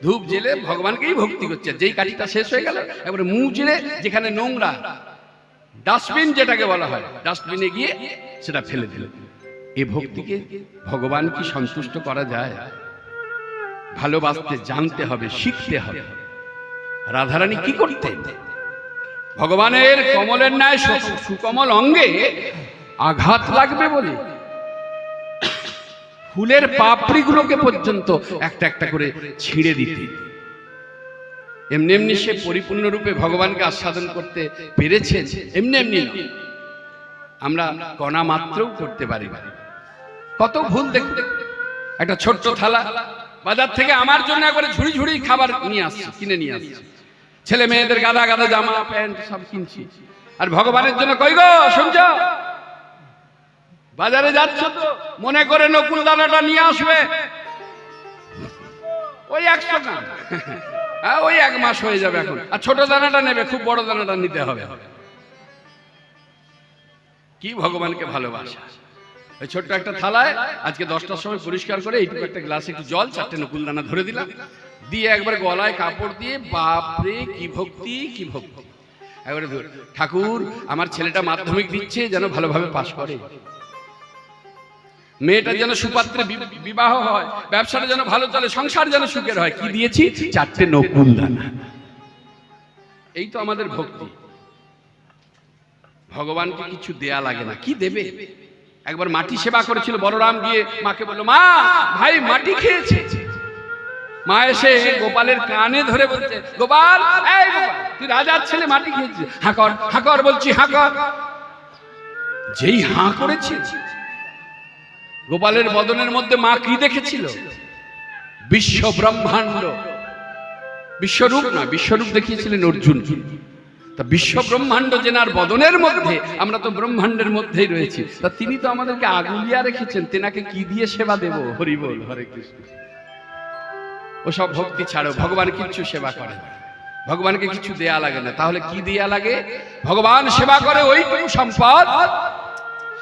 ধূপ জেলে ভগবানকেই ভক্তি করছে। যেই কাঠিটা শেষ হয়ে গেল, এবারে মুখ জেলে যেখানে নোংরা, ডাস্টবিন যেটাকে বলা হয়, ডাস্টবিনে গিয়ে সেটা ফেলে দিল। এই ভক্তিকে ভগবান কি সন্তুষ্ট করা যায়? ভালোবাসতে জানতে হবে, শিখতে হবে। রাধারানী কি করতেন? ভগবানের কমলের ন্যায় সুকমল অঙ্গে আঘাত লাগবে বলে ফুলের পাপড়িগুলোকে পর্যন্ত একটা একটা করে ছিঁড়ে দিতে। এমনি এমনি সে পরিপূর্ণরূপে ভগবানকে আস্বাদন করতে পেরেছে, এমনি এমনি আমরা কণা মাত্রও করতে পারি। কত ভুল দেখতে। একটা ছোট্ট থালা বাজার থেকে আমার জন্য একবারে ঝুড়ি ঝুড়ি খাবার নিয়ে আসছে, কিনে নিয়ে আসছে। ছেলে মেয়েদের গাদা গাদা জামা প্যান্ট সব কিনছি, আর ভগবানের জন্য কই গো শুনছ, বাজারে যাচ্ছ তো মনে করে নকুল দানাটা নিয়ে আসবে, ওই 100 গ্রাম, হ্যাঁ ওই 1 মাস হয়ে যাবে এখন। আর ছোট দানাটা নেবে, খুব বড় দানাটা নিতে হবে। কি ভগবানকে ভালোবাসা। ওই ছোট্ট একটা থালায় আজকে 10টার সময় পরিষ্কার করে এইটুকু একটা গ্লাসে একটু জল, 4টে নকুল দানা ধরে দিলাম, দিয়ে একবার গলায় কাপড় দিয়ে, বাপরে কি ভক্তি কি ভক্তি। একবারে ঠাকুর আমার ছেলেটা মাধ্যমিক দিচ্ছে যেন ভালোভাবে পাশ করে, মেয়েটা যেন সুপাত্রে বিবাহ হয়, ব্যবসাটা যেন ভালো চলে, সংসার যেন সুখের হয়। কি দিয়েছি? 4টে নকুল দানা। এই তো আমাদের ভক্তি। ভগবানকে কিছু দেয়া লাগে না, কি দেবে? একবার মাটি সেবা করেছিল বলরাম, গিয়ে মাকে বলল, মা ভাই মাটি খেয়েছে। মা এসে গোপালের কানে ধরে বলছে, গোপাল এই গোপাল, তুই রাজার ছেলে মাটি খেয়েছিস, হাঁ কর, হাঁ কর বলছি, হাঁ কর। যেই হাঁ করেছে, গোপালের বদনের মধ্যে মা কি দেখেছিল? বিশ্ব ব্রহ্মাণ্ড, বিশ্বরূপ না, বিশ্বরূপ দেখিয়েছিলেন অর্জুন। তা বিশ্ব ব্রহ্মাণ্ড জেনার বদনের মধ্যে, আমরা তো ব্রহ্মাণ্ডের মধ্যেই রয়েছি, তা তিনি তো আমাদেরকে আগুলিয়া রেখেছেন, তেনাকে কি দিয়ে সেবা দেব? হরি বল, হরে কৃষ্ণ। ওসব ভক্তি ছাড়ো, ভগবান কিচ্ছু সেবা করে না, ভগবানকে কিছু দেয়া লাগে না। তাহলে কি দেয়া লাগে? ভগবান সেবা করে ওইটুকু সম্পদ,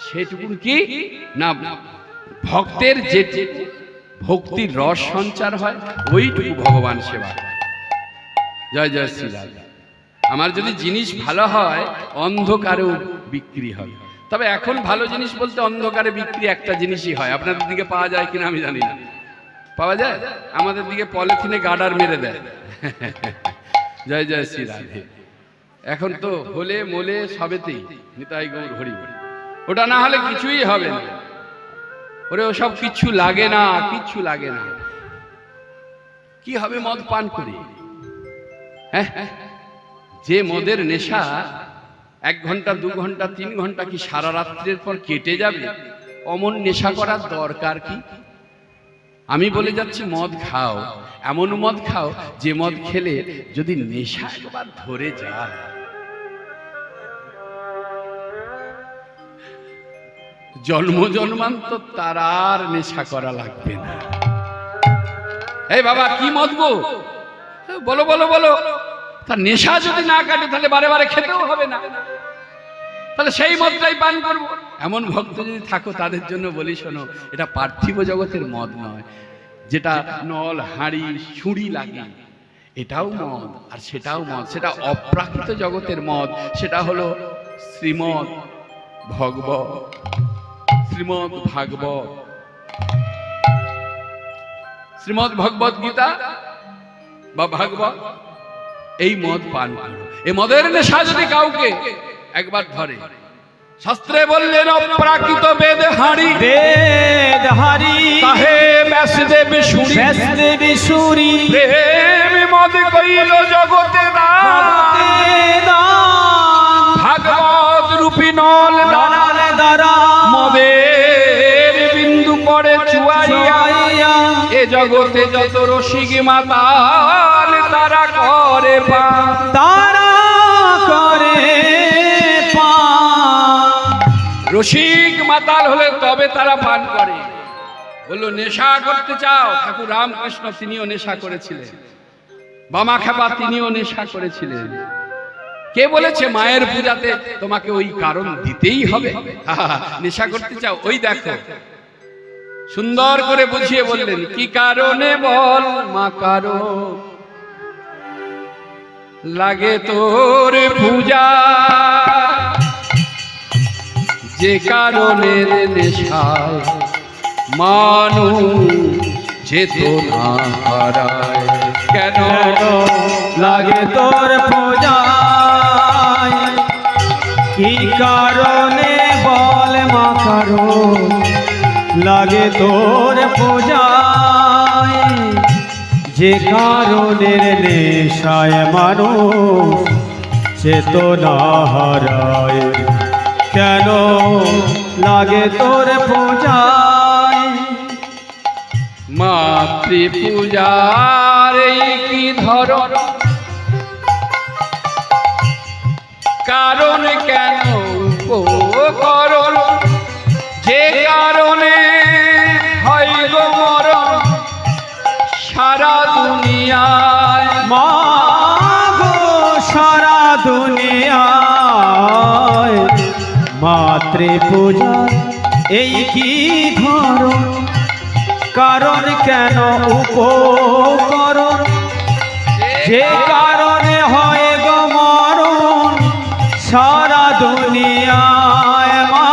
সেটুকু কি না ভক্তের যে ভক্তির রস সঞ্চার হয়, ওইটুকু ভগবান সেবা করে। জয় জয় শ্রীরাম। আমার যদি জিনিস ভালো হয়, অন্ধকারেও বিক্রি হয়। তবে এখন ভালো জিনিস বলতে অন্ধকারে বিক্রি একটা জিনিসই হয়, আপনাদের দিকে পাওয়া যায় কিনা আমি জানি না। পাওয়া যায়? আমাদের দিকে পলিথিনে গার্ডার মেরে দেয়। জয় জয় শ্রী রাধে। এখন তো হলে মোলে সবেতেই নিতাই গৌর হরি বল। ওটা না হলে কিছুই হবে না। ওরে ওসব কিচ্ছু লাগে না, কিচ্ছু লাগে না। কি হবে মদ পান করে? হ্যাঁ, যে মদের নেশা 1 ঘন্টা 2 ঘন্টা 3 ঘন্টা কি সারা রাত্রের পর কেটে যাবে, অমন নেশা করার দরকার কি? আমি বলে যাচ্ছি মদ খাও, এমন মদ খাও যে মদ খেলে যদি নেশা একবার ধরে যায়, জন্ম জন্মান্তর তার আর নেশা করা লাগবে না। এই বাবা কি মদ গো? বলো বলো বলো। তার নেশা যদি না কাটে তাহলে বারে বারে খেতেও হবে না, তাহলে সেই মদটাই পান করবো। এমন ভক্ত যদি থাকো তাদের জন্য বলি, শোনো, এটা পার্থিব জগতের মদ নয়, যেটা নল হাঁড়ি ছুরি লাগে, এটাও মদ আর সেটাও মদ, সেটা অপ্রাকৃত জগতের মদ। সেটা হলো শ্রীমদ ভগবত, শ্রীমদ ভাগবত, শ্রীমদ ভগবত গীতা বা ভাগবত। এই মদ পান করো। এই মদের নেশা যদি কাউকে একবার ধরে, শাস্ত্রে বললেন অপ্রাকৃত বেদ হাঁড়ি, বেদ হারি তাহে ব্যাসদেব শুনি, ব্যাসদেব সুরি প্রেম মদ কইল জগতে দান, ভাগবত রূপী নল দানাল দ্বারা মদের বিন্দু পড়ে চুয়াইয়া, এ জগতে যত রসিক মাতাল তারা করে পান, তারা করে পান। রসিক মাতাল হলে তবে তারা পান করে। বললো নেশা করতে চাও? ঠাকুর রামকৃষ্ণ তিনিও নেশা করেছিলেন, বামা খেপা তিনিও নেশা করেছিলেন। কে বলেছে মায়ের পূজাতে তোমাকে ওই কারণ দিতেই হবে? নেশা করতে চাও? ওই দেখো সুন্দর করে বুঝিয়ে বললেন, কি কারণে বল মা? কারণ লাগে তোর পূজা, যে কারণের নেশায় মানুষ চেতনা হারায়। কেন লাগে তোর পূজায়? কি কারণে বল মা? কারণ লাগে তোর পূজায়, যে কারণের নেশায় মানুষ চেতনা হারায়। কেন লাগে তোর পূজায়? মাতৃ পূজার এই কি ধরন, কারণ কেন উপকরণ, যে কারণে হয় গো মরণ সারা দুনিয়ায়। মা গো সারা দুনিয়ায় মাতৃ পূজা এই কি ধরন, কারণ কেন উপকরণ, যে কারণে হয় গো মরণ সারা দুনিয়ায়। মা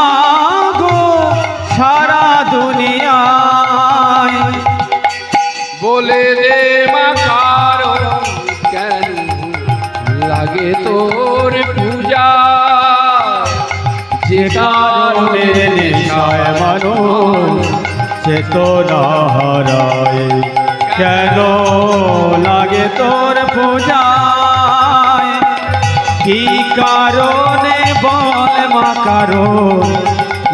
গো সারা দুনিয়ায় বলে দে মা কারণ কেন লাগে তোর পূজা, যে কারণে নেশায় মানুষ চেতনা হারায়, কেন লাগে তোর পূজায়, কি কারণে বল মা কারণ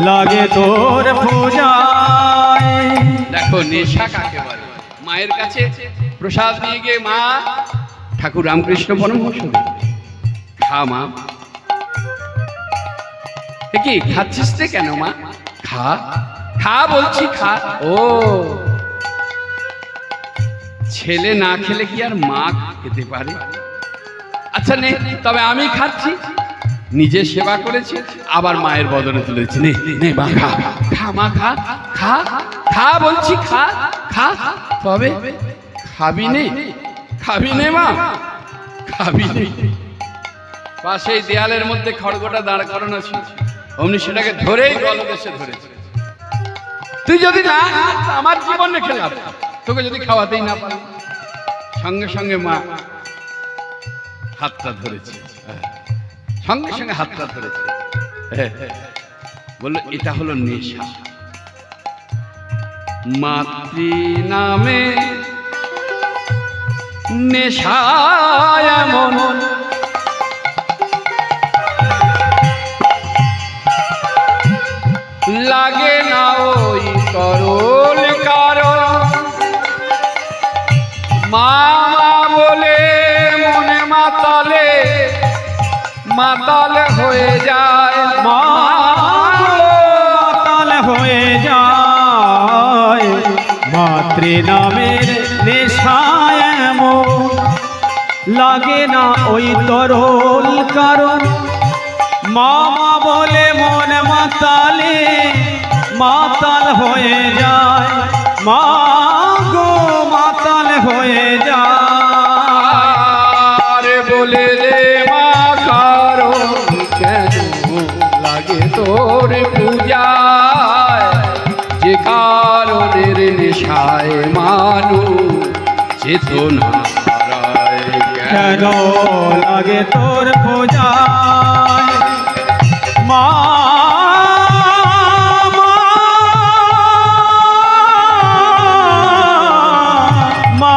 লাগে তোর পূজায়। দেখো নেশা কাকে বলে। মায়ের কাছে প্রসাদ নিয়ে গিয়ে মা ঠাকুর রামকৃষ্ণ পরমহংস খা মা, কি খাচ্ছিস রে কেন মা, খা খা বলছি খা। ও ছেলে না খেলে কি আর মা খেতে পারে? আচ্ছা নে তবে আমি খাচ্ছি, নিজে সেবা করেছি আবার মায়ের বদলে তুলেছি, নে নে মা খা, খা মা খা, খা খা বলছি খা খা। তবে খাবি নে, খাবি নে মা, খাবি নে। পাশেই দেয়ালের মধ্যে খড়গোটা দাঁড় করানো ছিল, অমনি সেটাকে ধরেই গলদেশে ধরেছে। তুই যদি না আমার জীবন রেখে লাভ, তোকে যদি খাওয়াতেই না পারি। সঙ্গে সঙ্গে মা হাতটা ধরেছে, সঙ্গে সঙ্গে হাতটা ধরেছে, বললো এটা হলো নেশা। মাতৃ নামে নেশা এমন, লাগে না ওই করল কারণ, মা বলে মনে মাতালে মাতাল হয়ে যায়। মা মাতাল হয়ে যায়, মাতৃ নামের নেশায় এমন, লাগে না ওই তরল কারণ, মামা বলে মন মাতালে মাতাল হয়ে যায়। মা গো মাতাল হয়ে যায়। বলে রে মা কারণ কেন লাগে তোর পূজায়, যে কারণের নেশায় মানুষ চেতনা হারায়, কেন লাগে তোর পূজায়। মা মা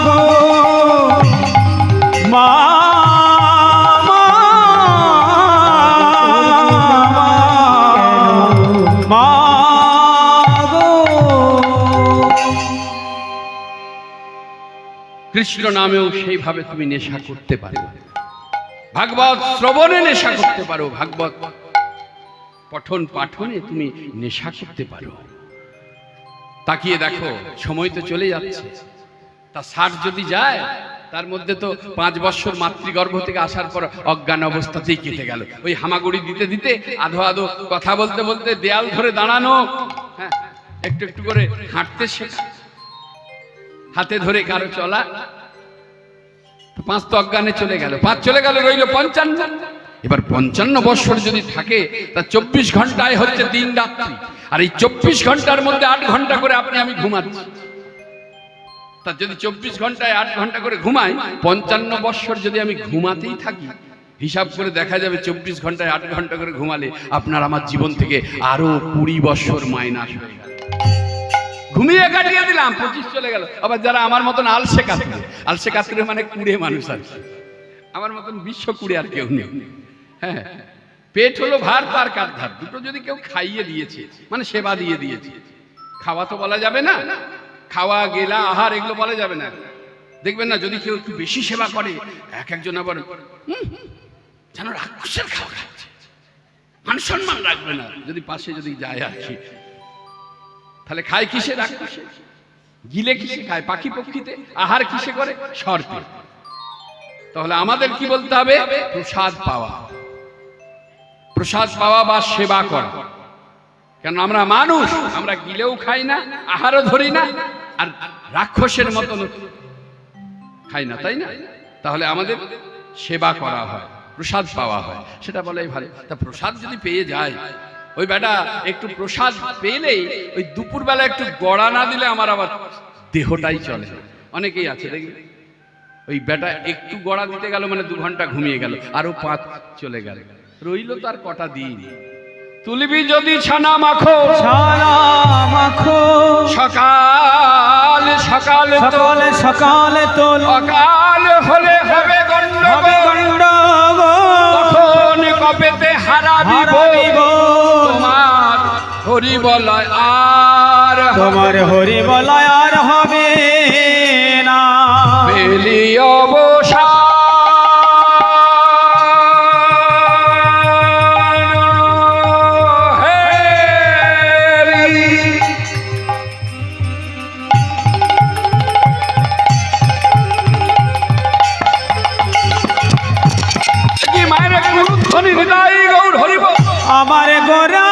গো মা মা গো। কৃষ্ণ নামেও সেইভাবে তুমি নেশা করতে পারো, ভাগবত শ্রবণে নেশা করতে পারো, ভাগবত পঠন পাঠনে তুমি নেশা করতে পারো। তাকিয়ে দেখো সময় তো চলে যাচ্ছে, তা 60 যদি যায় তার মধ্যে তো 5 বছর মাতৃগর্ভ থেকে আসার পর অজ্ঞান অবস্থাতেই কেটে গেল। ওই হামাগুড়ি দিতে দিতে আধো আধো কথা বলতে বলতে দেয়াল ধরে দাঁড়ানো, হ্যাঁ একটু একটু করে হাঁটতে শেখা, হাতে ধরে কারো চলা। 5 তো অজ্ঞানে চলে গেল, 5 চলে গেল, রইল 55। এবার 55 বছর যদি থাকে তা 24 ঘন্টায় হচ্ছে দিন রাত্রি, আর এই 24 ঘন্টার মধ্যে 8 ঘন্টা করে আপনি আমি ঘুমাচ্ছি। তা যদি 24 ঘন্টায় 8 ঘন্টা করে ঘুমাই, 55 বছর যদি আমি ঘুমাতেই থাকি, হিসাব করে দেখা যাবে 24 ঘন্টায় 8 ঘন্টা করে ঘুমালে আপনার আমার জীবন থেকে আরো 20 বছর মাইনাস হয়ে গেল। ঘুমিয়ে কাটিয়ে দিলাম, 25 চলে গেল। আবার যারা আমার মতন আলসে কাতরে, আলসে কাতরে মানে কুড়ে মানুষ আছে, আমার মতন বিশ্ব কুড়ে আর কেউ নেই। হ্যাঁ, পেট হলো ভার তার কার ধার, দুটো যদি কেউ খাইয়ে দিয়েছে মানে সেবা দিয়ে দিয়েছে। খাওয়া তো বলা যাবে না, খাওয়া গেলা আহার এগুলো বলা যাবে না। দেখবেন না যদি কেউ একটু বেশি সেবা করে, এক একজন আবার যেন রাক্ষসের খাওয়া খাচ্ছে, মান সম্মান রাখবে না যদি পাশে যদি যায় আর কি। তাহলে খায় কিসে? রাক্ষসে। গিলে কিসে খায়? পাখি পক্ষীতে। আহার কিসে করে? সর্পে। তাহলে আমাদের কি বলতে হবে? প্রসাদ পাওয়া, প্রসাদ পাওয়া বা সেবা করা। কেন আমরা মানুষ, আমরা গিলেও খাই না, আহারও ধরি না, আর রাক্ষসের মতন খাই না, তাই না? তাহলে আমাদের সেবা করা হয়, প্রসাদ পাওয়া হয়, সেটা বলাই ভালো। তা প্রসাদ যদি পেয়ে যায়, ওই বেটা একটু প্রসাদ পেলেই ওই দুপুরবেলা একটু গড়া না দিলে আমার আবার দেহটাই চলে। অনেকেই আছে দেখি, ওই বেটা একটু গড়া দিতে গেল মানে 2 ঘন্টা ঘুমিয়ে গেল, আরো 5 চলে গেল, রইল তার কটা দিন। তুলবি যদি ছানা মাখো, ছানা মাখো, সকাল সকাল তোল, সকালে সকালে তোল, অকাল হলে হবে গন্ডগোল, তখন কপেতে হারা দিব তোমার হরি বলয় আর, তোমার হরি বলয় আর হবে না। বেলি অবসান আমার গোরা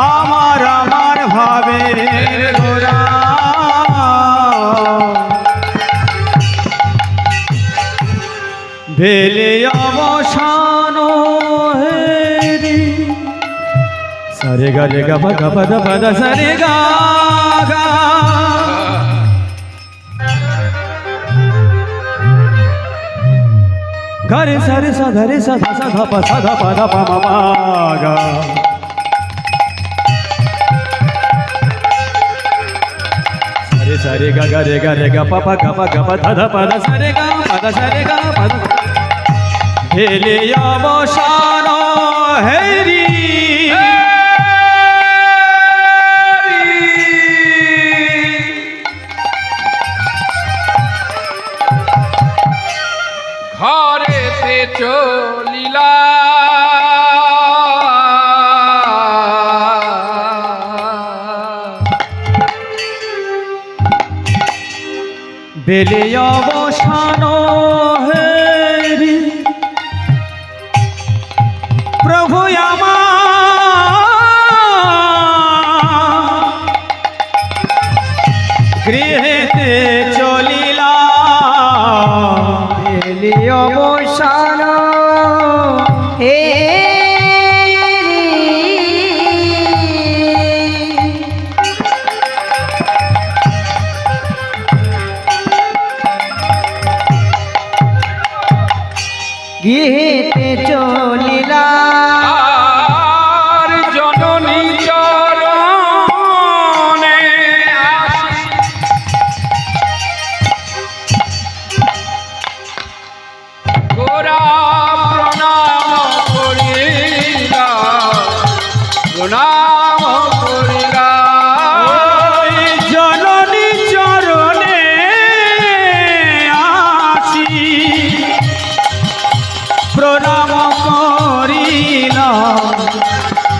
আমার আমার ভাবে গোরা, ভেলে অবসান হেরি, সারে গা রে গা পা গা পা দা পা দা সারে গা গা, গা রে সা রে সা ধা রে সা ধা সা ধা পা সা ধা পা ধা পা মা মা গা, সারে গা গা রে গা রে গা পা পা গা পা গা পা ধা ধা পা ধা সারে গা পা ধা সারে গা পা ধা, ভেলে অবসান হেরি, ঘরেতে চলিলা বেলে অবসান হেরি, প্রভু আমার গৃহেতে চলিলা, বেলে অবসান হেরি, গৃহেতে চলিলা, আর জননী চরণে আসি, গোরা প্রণাম করিলা, প্রণাম করিলা, জননী চরণে আসি, প্রণাম করিলা,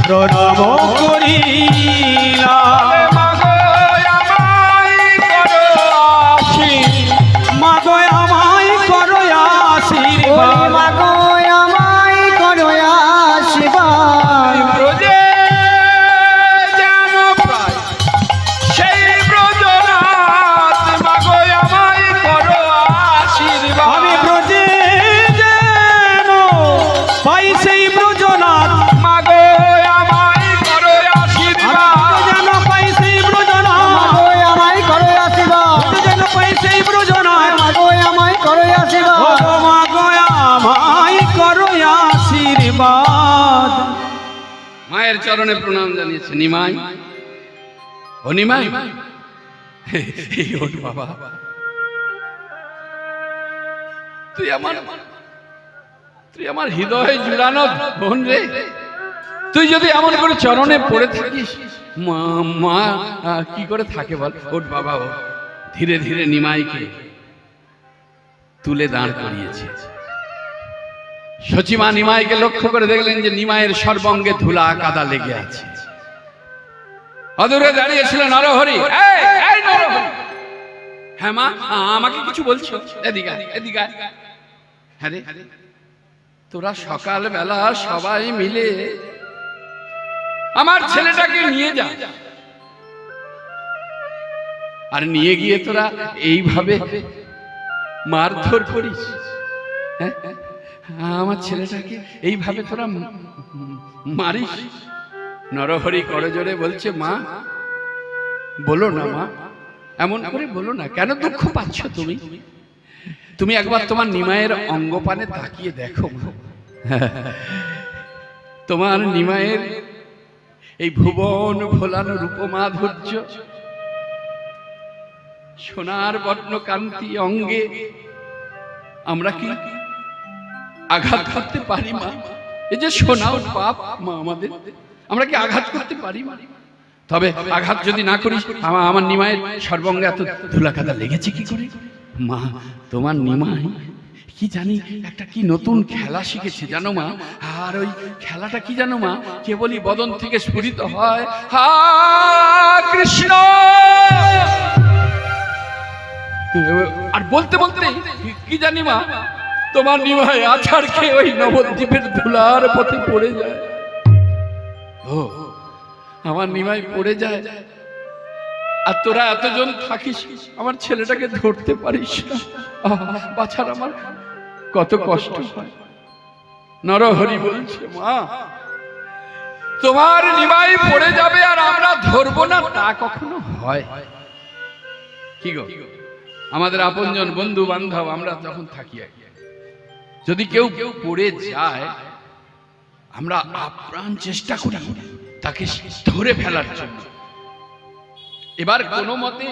প্রণাম করিলা, মাগো আমায় করো আসি, মাগো আমায় করো আশীর্বাদ, মাগো আমায় করো আশীর্বাদ, ব্রজে যেন প্রায় সেই ব্রজনাথ, মাগো আমায় করো আশীর্বাদ, আমি ব্রজে যেন পাই সেই ব্রজনাথ, মাগো আমায় করো আশীর্বাদ, যেন পাই সেই মায়ের চরণে প্রণাম জানিয়েছে। নিমাই, ও নিমাই, ওঠ বাবা, তুই আমার হৃদয়ে জুড়ানো বোন রে। তুই যদি এমন করে চরণে পড়ে থাকিস, মা কি করে থাকে বল? ওঠ বাবা, ও ধীরে ধীরে নিমাইকে তুলে দাঁড় করিয়েছে। সচিমা নিমাইকে লক্ষ্য করে দেখলেন যে নিমাইয়ের সর্বাঙ্গে ধুলা কাদা লেগে আছে। অদূরে দাঁড়িয়েছিল নরহরি। এই নরহরি, হ্যাঁ মা, আমাকে কিছু বলছো? এদিকে এদিকে। হ্যাঁ রে, তোরা সকাল বেলা সবাই মিলে আমার ছেলেটাকে নিয়ে যা, আর নিয়ে গিয়ে তোরা এইভাবে মারধর করিস। হ্যাঁ, আমার ছেলেটাকে এইভাবে তোরা মারিস। নরহরি করজোড়ে বলছে, মা বলো না মা, এমন করে বলো না। কেন দুঃখ পাচ্ছ তুমি? তুমি একবার তোমার নিমাইয়ের অঙ্গপানে তাকিয়ে দেখো। তোমার নিমাইয়ের এই ভুবন ভোলানো রূপমাধুর্য, সোনার বর্ণ কান্তি অঙ্গে আমরা কি আঘাত করতে পারি মা? এই যে সোনাও পাপ মা আমাদের, আমরা কি আঘাত করতে পারি মা? তবে আঘাত যদি না করিস, আমার নিমাইয়ের সর্বাঙ্গে এত ধুলাকাদা লেগেছে কি করে? মা, তোমার নিমাই কি জানি একটা কি নতুন খেলা শিখেছে জানো মা। আর ওই খেলাটা কি জানো মা? কেবলই বদন থেকে স্ফুরিত হয়, হা কৃষ্ণ, আর বলতে বলতে কি জানি মা, তোমার নিমাই আছাড় খেয়ে ওই নবদ্বীপের ধুলার পথে পড়ে যায়। ও, আমার নিমাই পড়ে যায়, আর তোরা এতজন থাকিস, আমার ছেলেটাকে ধরতে পারিস না। বাছার আমার কত কষ্ট হয়। নরহরি বলছে, মা তোমার নিমাই পড়ে যাবে আর আমরা ধরবো না, তা কখনো হয়? কি গো, আমাদের আপনজন বন্ধু বান্ধব আমরা যখন থাকি, যদি কেউ পড়ে যায়, আমরা আপ্রাণ চেষ্টা করি তাকে ধরে ফেলার জন্য। এবার কোনো মতে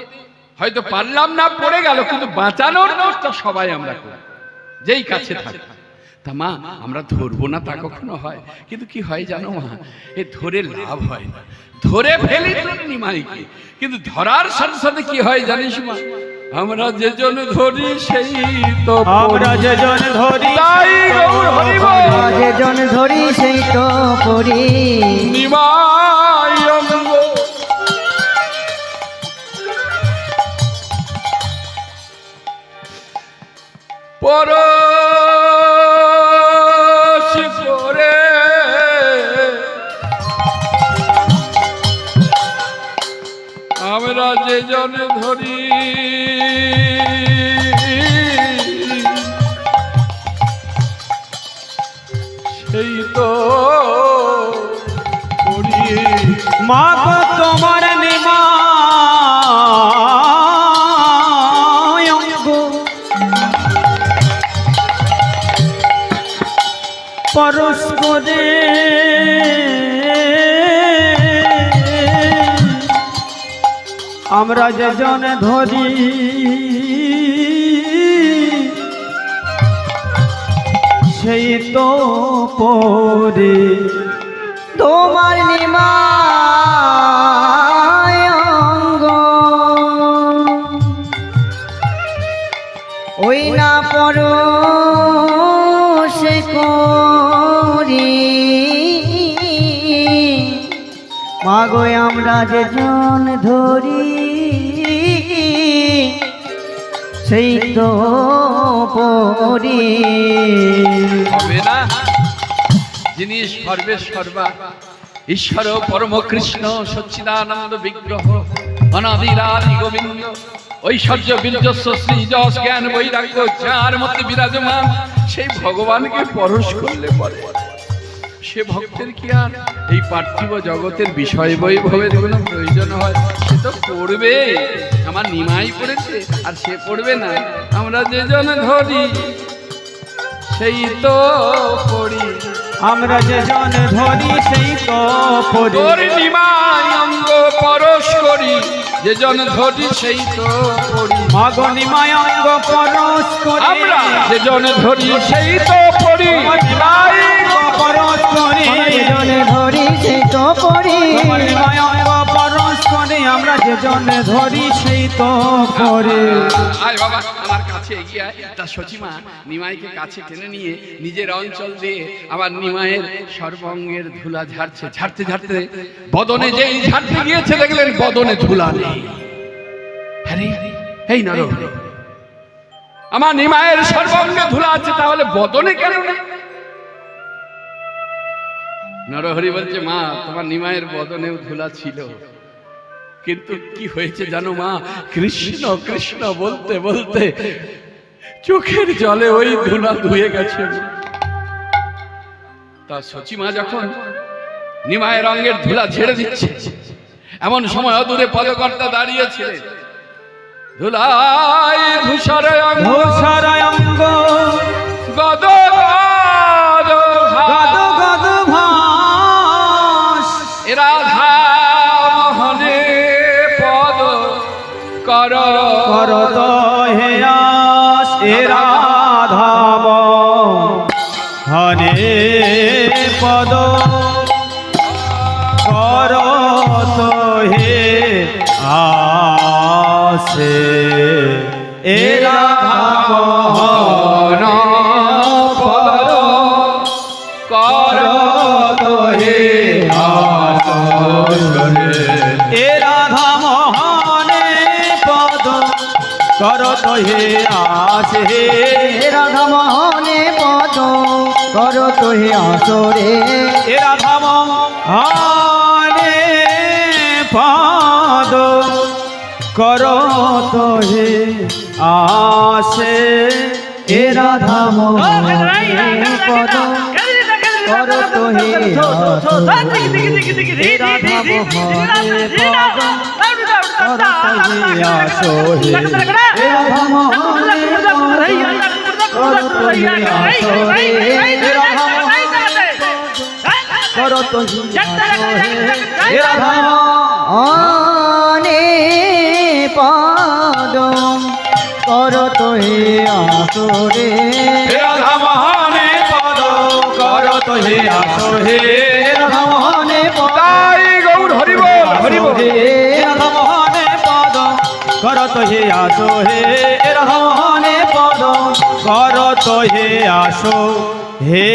হয়তো পারলাম না, পড়ে গেল, কিন্তু বাঁচানোর চেষ্টা সবাই আমরা করি, যেই কাছে থাকি। তা মা, আমরা ধরবো না তা কখনো হয়? কিন্তু কি হয় জানো মা, এ ধরে লাভ হয় না। ধরে ফেলি তো নিমাইকে, কিন্তু ধরার সাথে সাথে কি হয় জানিস মা? আমরা যেজন ধরি সেই তো, আমরা যেজন ধরি যেজন ধরি সেই তো পড়ি। নিমাই অঙ্গ পরশ করে আমরা যেজন ধরি সেই তো করি। মা গো তোমার নিমাই অঙ্গ পরশ করে আমরা যেজন ধরি সেই তো পরে। তোমার নিমাই অঙ্গ ওই না পরশ করি। মাগো আমরা যেজন ধরি সেই তো পরি। হবে না? যিনি সর্বে সর্বা, ঈশ্বর পরম কৃষ্ণ সচ্চিদানন্দ বিগ্রহ, অনাদিরাদি গোবিন্দ, ঐশ্বর্য বীর্যস্ব শ্রী যশ জ্ঞান বৈরাগ্য যার মধ্যে বিরাজমান, সেই ভগবানকে পরশ করলে পরে সে ভক্তের কি আর এই পার্থিব জগতের বিষয় বৈভবের কোনো প্রয়োজন হয়? সে তো পড়বে। আমার নিমাই পড়েছে আর সে পড়বে না? আমরা যেজন ধরি সেই তো পড়ি। আমরা যে জন ধরি সেই তো পড়ি তোর নিমায় অঙ্গ পরশ করি, যে জন ধরি সেই তো পড়ি। মাগো নিমায় অঙ্গ পরশ করি, আমরা যে জন ধরি সেই তো পড়ি। নিমায় অঙ্গ পরশ করি, যে জন ধরি সেই তো পড়ি। নিমায় অঙ্গ পরশ করি, আমরা যে জন ধরি সেই তো পড়ি। আয় বাবা আমার কাছে এগিয়ে আয়। তা সচিমা নিমাইকে কাছে টেনে নিয়ে নিজের অঞ্চল দিয়ে আবার নিমাইয়ের সর্বাঙ্গের ধুলা ঝাড়ছে। ঝাড়তে ঝাড়তে বদনে যেই ঝাড়তে গিয়েছে দেখলেন বদনে ধুলা নেই। আরে এই নর, আমার নিমাইয়ের সর্বাঙ্গে ধুলা আছে, তাহলে বদনে কেন নেই? নরহরি বলছে, মা তোমার নিমাইয়ের বদনেও ধুলা ছিল, কিন্তু কি হয়েছে জানো মা, কৃষ্ণ কৃষ্ণ বলতে বলতে চোখের জলে ওই ধুলা ধুয়ে গেছে। তা সচিমা যখন নিমায়ের রঙের ধুলা ঝেড়ে দিচ্ছে, এমন সময় অদূরে পদকর্তা দাঁড়িয়েছিলেন। ধুলায় ধূসরায় অঙ্গ গদ গদ গদ গদ ভাস, এরা মোহনে পদ কর করত হে আস এ রাধাম হনে পদ করত হে আসে এ রাধাম মোহন পদ করত হে আসরে। এ রাধা মোহনে পদ করত হে আসে হে রাধা মোহনে পদ করত হে আসরে। এ রাধা মোহনে পদ করত হে আসে হে রাধা মোহনে পদ করত হে আসরে। হে রাধা মোহনে পদ করত হে আসরে। হে রাধা মোহনে পদ করত হে আসরে। হে রাধা করত হে আসরে। হে রাধা মোহনে পদ করত হে আসরে। রাধা মোহনে পদ করত হে আসে রাধা মোহনে পদ তাই গৌর হরি বল হরি বল। রাধা মোহনে পদ করত হে আসো হে রাধা মোহনে পদ করত হে আসো হে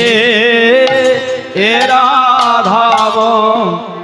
এ রাধা মোহনে